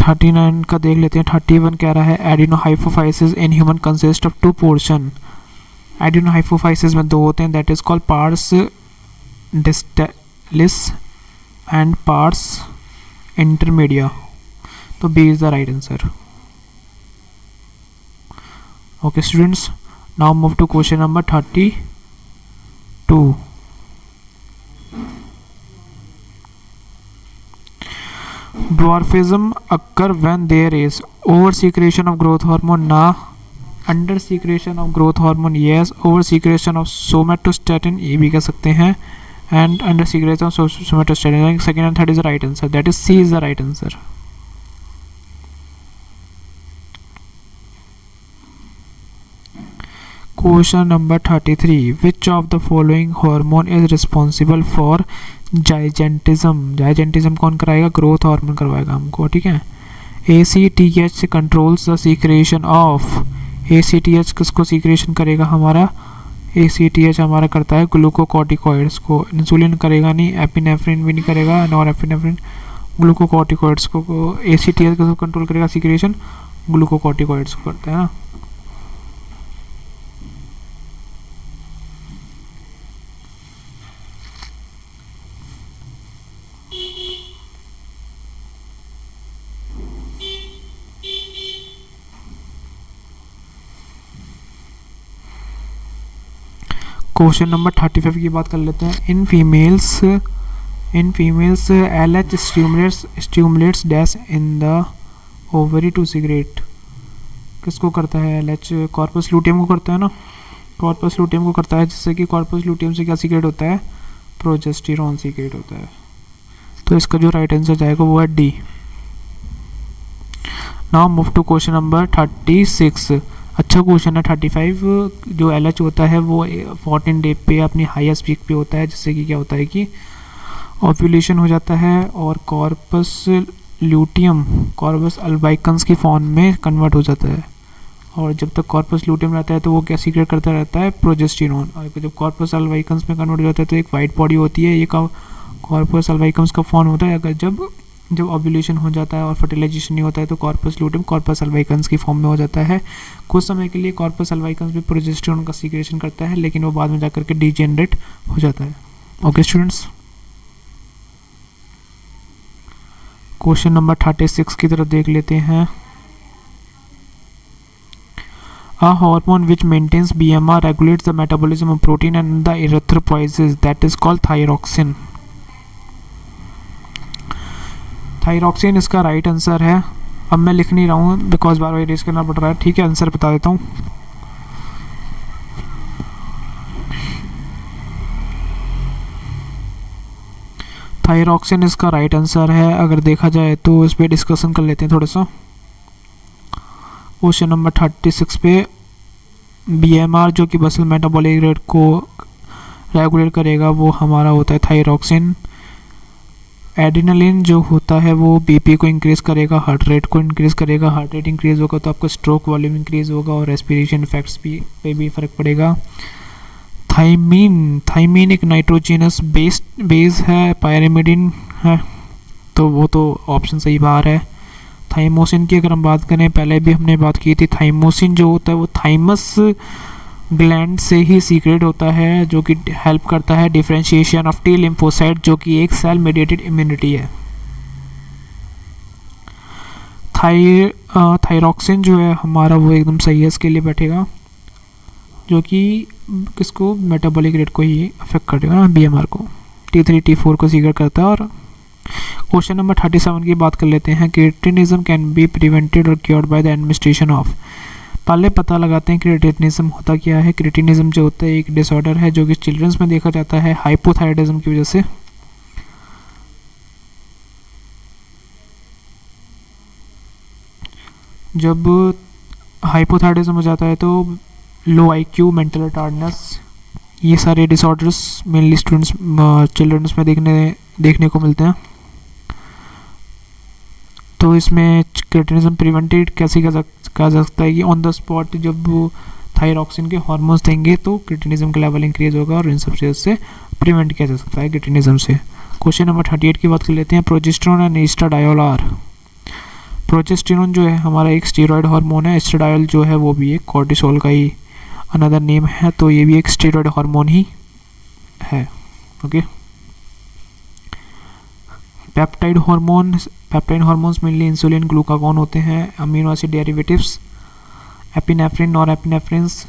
39 का देख लेते हैं। 31 कह रहा है adenohypophysis in human consist of two portion. Adenohypophysis में दो होते हैं, that is called pars distalis and pars intermedia. तो B is the right answer. Okay students, now move to question number 32। Dwarfism occur when there is over secretion of growth hormone ना, under secretion of growth hormone yes, over secretion of somatostatin ये भी कह सकते हैं, and under secretion of somatostatin. Second and third is the right answer, that is C is the right answer. Question number 33, which of the following hormone is responsible for gigantism. Gigantism कौन कराएगा? Growth hormone करवाएगा हमको, ठीक है। ACTH controls the secretion of, ACTH किसको secretion करेगा हमारा? ACTH हमारा करता है ग्लूकोकॉर्टिकॉइड्स को, इंसुलिन करेगा नहीं, एपिनेफ्रिन भी नहीं करेगा, नॉर एपिनेफ्रिन, ग्लूकोकॉर्टिकॉइड्स को। ACTH किसको कंट्रोल करेगा सीक्रेशन? ग्लूकोकॉर्टिकॉइड्स को करता है ना। क्वेश्चन नंबर 35 की बात कर लेते हैं। In females LH stimulates dash in the ovary to secrete. किसको करता है LH? कॉर्पस लूटियम को करता है ना, कॉर्पस लूटियम को करता है, जिससे कि कॉर्पस लूटियम से क्या सीक्रेट होता है? प्रोजेस्टेरॉन सीक्रेट होता है। तो इसका जो राइट आंसर जाएगा वो है D. Now move to question number 36। अच्छा क्वेश्चन है 35। जो LH होता है वो 14 डे पे अपनी हाईएस्ट पीक पे होता है, जिससे कि क्या होता है कि ओव्यूलेशन हो जाता है और कॉर्पस ल्यूटियम कॉर्पस अल्बाइकन्स की फॉर्म में कन्वर्ट हो जाता है। और जब तक कॉर्पस ल्यूटियम रहता है तो वो क्या सीक्रेट करता रहता है? प्रोजेस्टेरॉन। और जब कॉर्पस अल्बाइकन्स में कन्वर्ट हो जाता है तो एक वाइट बॉडी होती है, ये कॉर्पस अल्बाइकन्स का फॉर्म होता है। अगर जब ओव्यूलेशन हो जाता है और फर्टिलाइजेशन नहीं होता है तो कॉर्पस लूटियम कॉर्पस अल्बाइकन्स की फॉर्म में हो जाता है। कुछ समय के लिए कॉर्पस अल्बाइकन्स भी प्रोजेस्टेरॉन का सीक्रेशन करता है, लेकिन वो बाद में जाकर के डीजेनरेट हो जाता है। ओके स्टूडेंट्स, क्वेश्चन नंबर 36 की तरफ देख लेते हैं। A hormone which maintains BMR regulates the metabolism of protein and the erythropoiesis, that is called thyroxine. Thyroxine इसका राइट आंसर है। अब मैं लिख नहीं रहा हूँ बिकॉज बार बार इरेज करना पड़ रहा है, ठीक है। आंसर बता देता हूँ। थायरॉक्सिन इसका राइट आंसर है। अगर देखा जाए तो इस पर डिस्कशन कर लेते हैं थोड़ा सा। क्वेश्चन नंबर 36 पे BMR जो कि बसल मेटाबॉलिक रेट को रेगुलेट करेगा वो हमारा होता है थायरॉक्सिन। एड्रेनालिन जो होता है वो बीपी को इंक्रीज़ करेगा, हार्ट रेट को इंक्रीज़ करेगा। हार्ट रेट इंक्रीज़ होगा तो आपका स्ट्रोक वॉल्यूम इंक्रीज़ होगा और रेस्पिरेशन इफेक्ट्स पे भी फ़र्क पड़ेगा। थाइमीन एक नाइट्रोजिनस बेस है, पायरिमिडिन है, तो वो तो ऑप्शन सही बाहर है। थाइमोसिन की अगर हम बात करें, पहले भी हमने बात की थी, थाइमोसिन जो होता है वो थाइमस ग्लैंड से ही सीक्रेट होता है, जो कि हेल्प करता है डिफरेंशिएशन ऑफ टी लिम्फोसाइट, जो कि एक सेल मेडिएटेड इम्यूनिटी है। थायरॉक्सिन जो है हमारा वो एकदम सही है, इसके लिए बैठेगा, जो कि किसको? मेटाबॉलिक रेट को ही अफेक्ट करेगा ना, BMR को। T3 T4 को सीक्रेट करता है। और क्वेश्चन नंबर 37 की बात कर लेते हैं। क्रिएटिनिज्म कैन बी प्रिवेंटेड और cured by the administration of. पहले पता लगाते हैं क्रिएटिनिज्म होता क्या है। क्रिएटिनिज्म जो होता है एक डिसऑर्डर है जो कि चिल्ड्रंस में देखा जाता है हाइपोथायराइडिज्म की वजह से। जब हाइपोथायराइडिज्म हो जाता है तो लो IQ, मेंटल रिटार्डनेस, ये सारे डिसऑर्डर्स मेनली चिल्ड्रंस में देखने को मिलते हैं। तो इसमें क्रिएटिनिज्म प्रिवेंटेड कैसे कहा जा सकता है कि ऑन द स्पॉट जब थायरॉक्सिन के हार्मोन्स देंगे तो क्रिएटिनिज्म का लेवल इंक्रीज होगा और इन सब चीज़ से प्रिवेंट किया जा सकता है क्रिएटिनिज्म से। क्वेश्चन नंबर 38 की बात कर लेते हैं। Progesterone and estradiol are. Progesterone जो है हमारा एक स्टेरॉयड हार्मोन है, एस्ट्राडायोल जो है वो भी एक कॉर्टिसोल का ही अनदर नेम है, तो ये भी एक स्टेरॉयड हार्मोन ही है। Okay, peptide hormones mainly insulin, glucagon होते हैं। Amino acid derivatives epinephrine, nor epinephrines,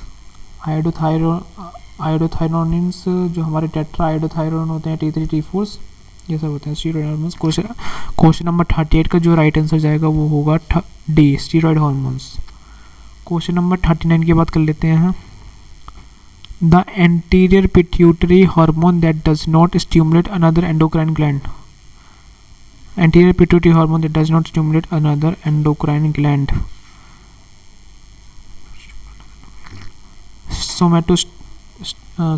iodothyronines जो हमारे टेट्रा आयोडोथायरोन होते हैं, T3 T4, ये सब होते हैं स्टीरॉयड हार्मोन्स। क्वेश्चन नंबर 38 का जो राइट आंसर जाएगा वो होगा D, steroid hormones. Question number 39 की बात कर लेते हैं। The anterior pituitary hormone that does not stimulate another endocrine gland. Anterior pituitary hormone that does not stimulate another endocrine gland.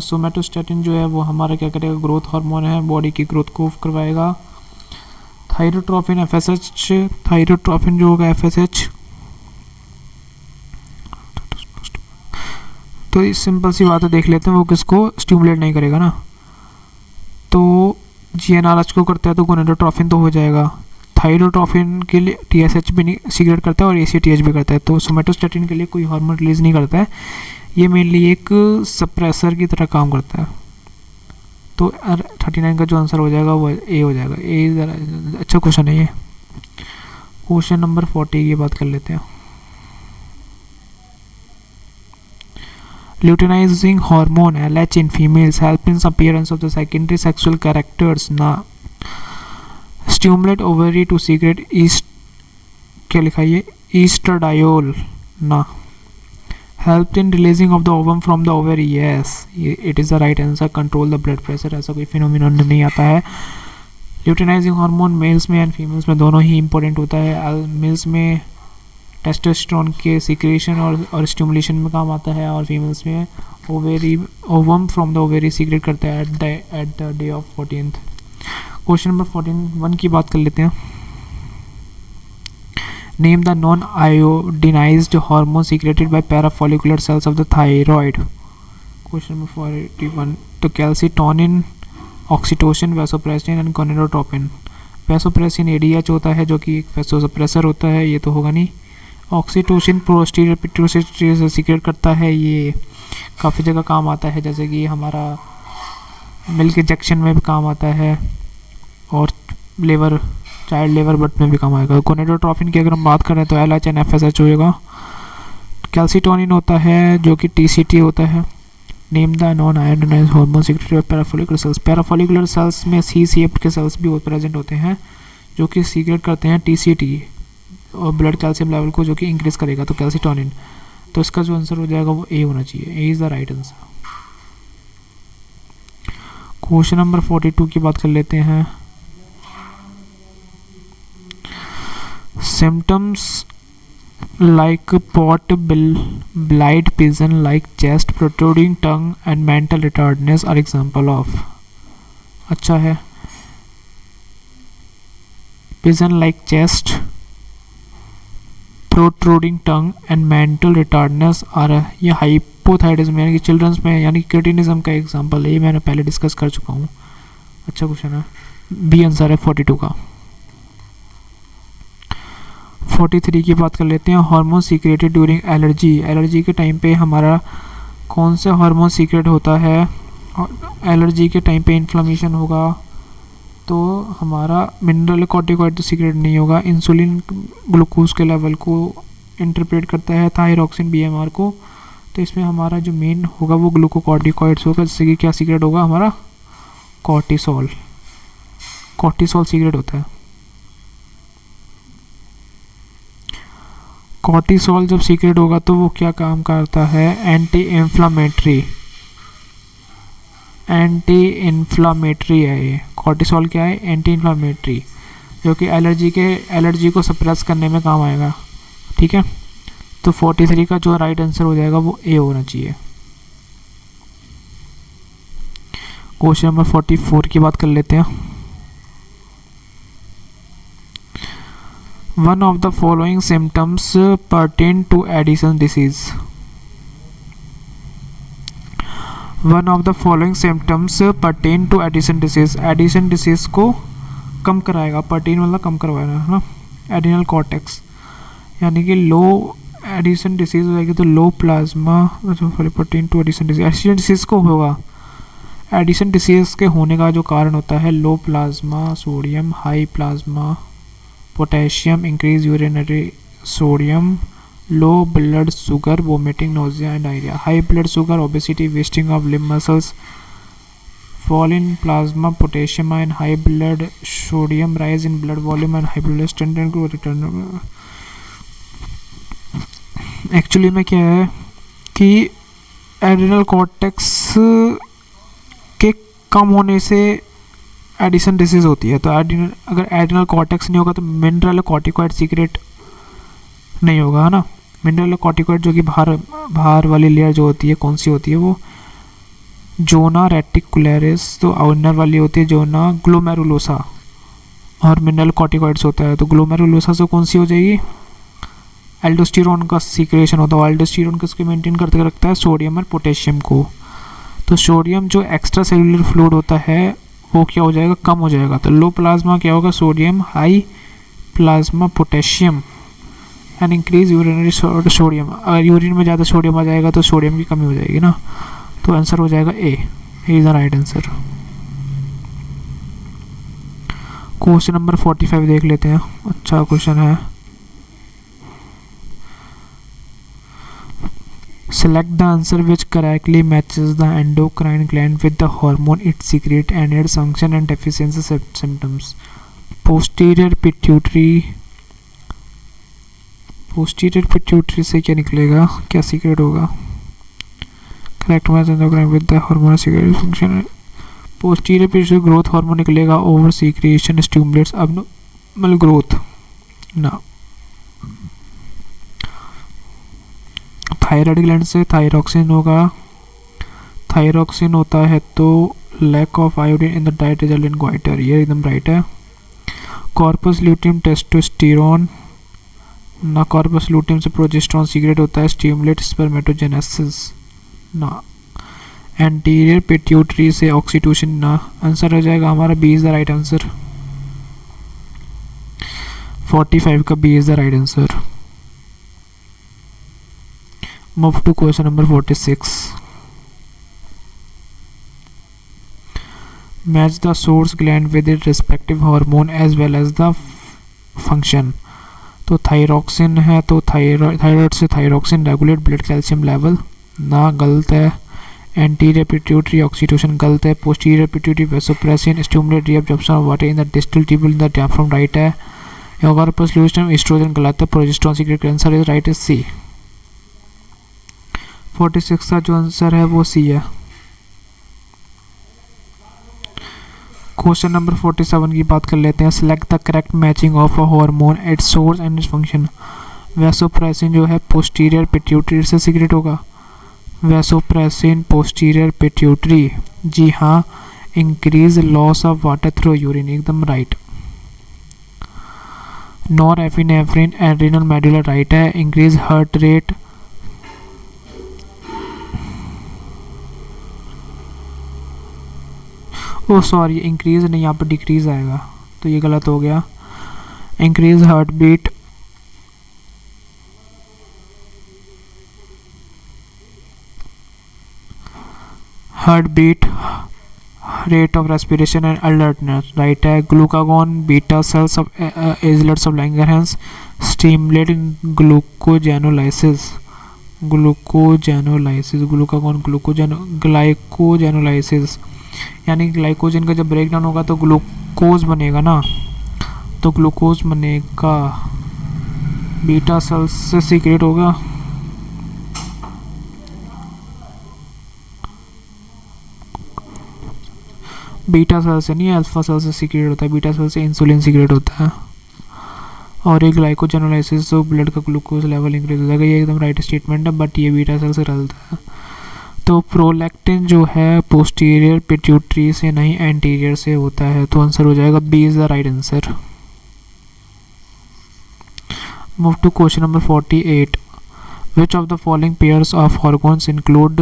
Somatostatin जो है वो हमारा क्या करेगा, ग्रोथ हार्मोन है, बॉडी की ग्रोथ को करवाएगा। थायरोट्रोपिन एफएसएच, थायरोट्रोपिन जो होगा एफएसएच, तो इस सिंपल सी बात है, देख लेते हैं वो किसको स्टिमुलेट नहीं करेगा ना। तो जीएनआरएच को करता है तो गोनेडोट्रोपिन तो हो जाएगा। थायरोट्रोपिन के लिए टीएसएच भी सीक्रेट करता है और एसीटीएच भी करता है। तो सोमेटोस्टेटिन के लिए कोई हार्मोन रिलीज नहीं करता है, ये मेनली एक सप्रेसर की तरह काम करता है। तो 39 का जो आंसर हो जाएगा वो ए हो जाएगा। ए ज़रा अच्छा क्वेश्चन है ये। क्वेश्चन नंबर 40 की बात कर लेते हैं। Luteinizing hormone LH in females help in appearance of the secondary sexual characters ना stimulate ovary to secrete क्या लिखा है estradiol ना help in releasing of the ovum from the ovary, yes it is the right answer। control the blood pressure, ऐसा कोई phenomenon नहीं आता है। Luteinizing hormone मेल्स में एंड फीमेल्स में दोनों ही इंपॉर्टेंट होता है। मेल्स में टेस्टोस्टेरोन के सीक्रेशन और स्टिमुलेशन में काम आता है, और फीमेल्स में ovum from the ovary secrete करता है at the day of 14th। Question number 41 की बात कर लेते हैं। Name the non iodinized hormone secreted by parafollicular cells of the thyroid. Question number 41, तो calcitonin, oxytocin, vasopressin and gonadotropin. Vasopressin ADH होता है जो कि एक वैसोप्रेसर होता है, ये तो होगा नहीं। ऑक्सीटोसिन पोस्टीरियर पिट्यूटरी से सीक्रेट करता है, ये काफ़ी जगह काम आता है, जैसे कि हमारा मिल्क इंजेक्शन में भी काम आता है और लेवर, चाइल्ड लेबर बर्थ में भी काम आएगा। गोनेडोट्रोपिन की अगर हम बात करें तो LH एंड FSH होएगा। कैल्सिटोनिन होता है जो कि TCT होता है। Name the non iodised hormone secreted by parafollicular cells. Parafollicular cells में C शेप के सेल्स भी प्रेजेंट होते हैं जो कि सीक्रेट करते हैं TCT और ब्लड कैल्शियम लेवल को जो कि इंक्रीज करेगा, तो कैल्सिटोनिन। तो इसका जो आंसर हो जाएगा वो ए होना चाहिए। A is the right answer. Question number 42 की बात कर लेते हैं। Symptoms like pot belly, blight pigeon like chest, protruding tongue and mental retardness are example of. अच्छा है, pigeon like chest, protruding tongue and mental retardness are, ये hypothyroidism यानी कि चिल्ड्रंस में यानी क्रिटिनिज्म का एग्जांपल है, ये मैंने पहले डिस्कस कर चुका हूँ। अच्छा क्वेश्चन है, बी आंसर है 42 का। 43 की बात कर लेते हैं। Hormone secreted during allergy. Allergy के टाइम पे हमारा कौन सा हार्मोन सीक्रेट होता है? एलर्जी के टाइम पे इन्फ्लेमेशन होगा तो हमारा मिनरल कॉर्टिकॉइड तो सीक्रेट नहीं होगा। इंसुलिन ग्लूकोज के लेवल को इंटरप्रेट करता है, थायरॉक्सिन BMR को। तो इसमें हमारा जो मेन होगा वो ग्लूकोकॉर्टिकॉइड्स होगा, जैसे कि क्या सीक्रेट होगा हमारा? कॉर्टिसोल। कॉर्टिसोल सीक्रेट होता है। कॉर्टिसोल जब सीक्रेट होगा तो वो क्या काम करता है? एंटी इन्फ्लामेटरी है ये। कॉर्टिसोल क्या है? एंटी इन्फ्लामेटरी, जो कि एलर्जी को सप्रेस करने में काम आएगा। ठीक है, तो 43 का जो राइट आंसर हो जाएगा वो ए होना चाहिए। क्वेश्चन नंबर 44 की बात कर लेते हैं। One of the following symptoms pertain to Addison disease. One of the following symptoms pertain to Addison disease. Addison disease को कम कराएगा, pertain मतलब कम करवाना है ना। एडिनल कॉर्टेक्स यानी कि लो एडिसन डिसीज हो जाएगी तो low plasma pertain to Addison disease। Addison disease को होगा, एडिसन डिसीज के होने का जो कारण होता है low plasma sodium, high plasma potassium, increase urinary sodium, low blood sugar, vomiting, nausea and diarrhoea. High blood sugar, obesity, wasting of limb muscles, fall in plasma potassium and high blood sodium, rise in blood volume and high blood stent and return. Actually में क्या है कि adrenal cortex के कम होने से addition disease होती है। तो अगर एड्रिनल कॉर्टेक्स नहीं होगा तो मिनरल कॉर्टिकॉइड सीक्रेट नहीं होगा, है ना। मिनरल कॉर्टिकॉइड जो कि बाहर वाली लेयर जो होती है कौन सी होती है, वो जोना रेटिकुलरिस, तो आउटर वाली होती है जोना ग्लोमेरुलोसा, और मिनरल कॉर्टिकॉइड्स होता है। तो ग्लोमेरुलोसा से कौन सी हो जाएगी, एल्डोस्टेरोन का सीक्रेशन होता है। एल्डोस्टेरोन किसके मेंटेन करके रखता है, सोडियम और पोटेशियम को। तो सोडियम जो एक्स्ट्रा सेलुलर फ्लूइड होता है वो क्या हो जाएगा, कम हो जाएगा। तो लो प्लाज्मा क्या होगा, sodium, high plasma potassium and increase urinary sodium. अगर यूरिन में ज़्यादा सोडियम आ जाएगा तो सोडियम की कमी हो जाएगी ना। तो आंसर हो जाएगा A is the right answer. Question number 45 देख लेते हैं, अच्छा क्वेश्चन है। Select the answer which correctly matches the endocrine gland with the hormone it secretes and its function and deficiency symptoms. Posterior pituitary से क्या निकलेगा, क्या सीक्रेट होगा, correct match endocrine with the hormone secrete function. Posterior pituitary growth hormone निकलेगा, over secretion stimulates abnormal growth ना। Thyroid gland से thyroxine होगा, thyroxine होता है तो lack of iodine in the diet result in goitre, ये एकदम राइट है। कॉर्पस ल्यूटियम टेस्टोस्टेरोन ना, कॉर्पस ल्यूटियम से प्रोजेस्टेरोन सीक्रेट होता है, स्टिमुलेट स्पर्मेटोजेनेसिस ना। एंटीरियर पिट्यूटरी से ऑक्सीटोसिन ना। आंसर हो जाएगा हमारा B is the right answer. 45 का B is the right answer. Move to question number 46. Match the source gland with its respective hormone as well as the function. तो thyroxine है तो thyroid से thyroxine regulate blood calcium level ना, गलत है। Anterior pituitary oxytocin गलत है। Posterior pituitary vasopressin stimulate reabsorption of water in the distal tubule in the diaphragm, right है। कॉर्पस ल्यूटियम एस्ट्रोजन गलत है। Progesterone secrete, answer is right is C. 46 का जो आंसर है वो सी है। क्वेश्चन नंबर 47 की बात कर लेते हैं। Select the correct matching of a hormone its source and its function. Vasopressin जो है पोस्टीरियर पिट्यूटरी से सीक्रेट होगा। वैसोप्रेसिन पोस्टीरियर पिट्यूटरी, जी हाँ। Increase loss of water through urine, एकदम right. Norepinephrine adrenal medulla, right है। Increase heart rate, oh sorry increase नहीं, यहाँ पर डिक्रीज आएगा तो ये गलत हो गया। Increase heart beat, rate of respiration and alertness, right है। Glucagon beta cells of islets of Langerhans stimulate glucogenolysis, glucagon glycogenolysis, यानी ग्लाइकोजन का जब ब्रेकडाउन होगा तो ग्लूकोज बनेगा ना, तो ग्लूकोज बनेगा, बीटा सेल्स से सीक्रेट होगा। बीटा सेल से नहीं, अल्फा सेल से सीक्रेट होता है। बीटा सेल से इंसुलिन सीक्रेट होता है। और ये ग्लाइकोजेनोलाइसिस तो ब्लड का ग्लूकोज लेवल इंक्रीज हो जाएगा, ये एकदम राइट स्टेटमेंट है, बट ये बीटा सेल से गलत है। तो प्रोलैक्टिन जो है पोस्टीरियर पिट्यूटरी से नहीं एंटीरियर से होता है, तो आंसर हो जाएगा B is the right answer. Move to question number 48। Which of the following pairs of hormones include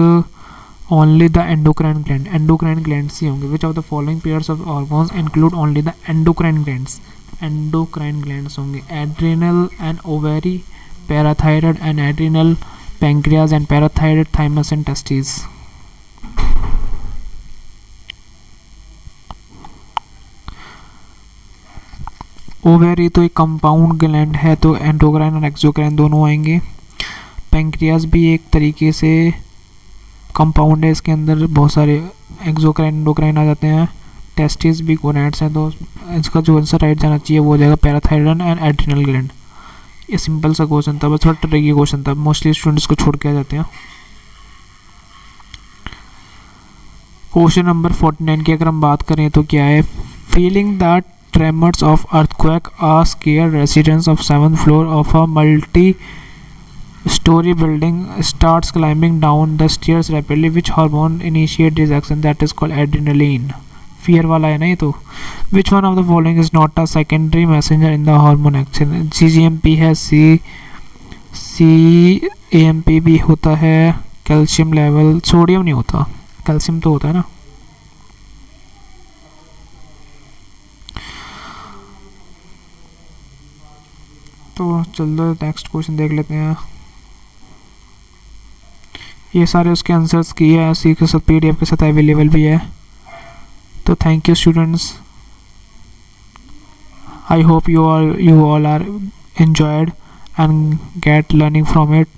only the endocrine gland, endocrine glands ही होंगे। Which of the following pairs of hormones include only the endocrine glands, endocrine glands होंगे। Adrenal and ovary, parathyroid and adrenal, pancreas and parathyroid, thymus and testes। Ovary तो एक compound gland है, तो endocrine और exocrine दोनों आएंगे। Pancreas भी एक तरीके से कंपाउंड है, इसके अंदर बहुत सारे एक्सोक्राइन एंडोक्राइन आ जाते हैं, टेस्टिस भी गोनैड्स हैं, तो इसका जो आंसर राइट जाना चाहिए वो हो जाएगा पैराथायरॉयड एंड एड्रिनल ग्लैंड। ये सिंपल सा क्वेश्चन था, बस थोड़ा ट्रिकी क्वेश्चन था, मोस्टली स्टूडेंट्स को छोड़ के आ जाते हैं। क्वेश्चन नंबर 49 की अगर हम बात करें तो क्या है, feeling that tremors of earthquake are scared residents of 7th floor of a multi-story building starts climbing down the stairs rapidly. Which hormone initiate this action? That is called adrenaline. Fear वाला है ना ये तो। Which one of the following is not a secondary messenger in the hormone action? CGMP है, CAMP भी होता है, calcium level, sodium नहीं होता, कैल्शियम तो होता है ना। तो चलो नेक्स्ट क्वेश्चन देख लेते हैं। ये सारे उसके आंसर्स किए हैं, उसी के साथ PDF के साथ अवेलेबल भी है। तो thank you students, I hope you all are enjoyed and get learning from it.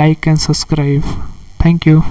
Like and subscribe. Thank you.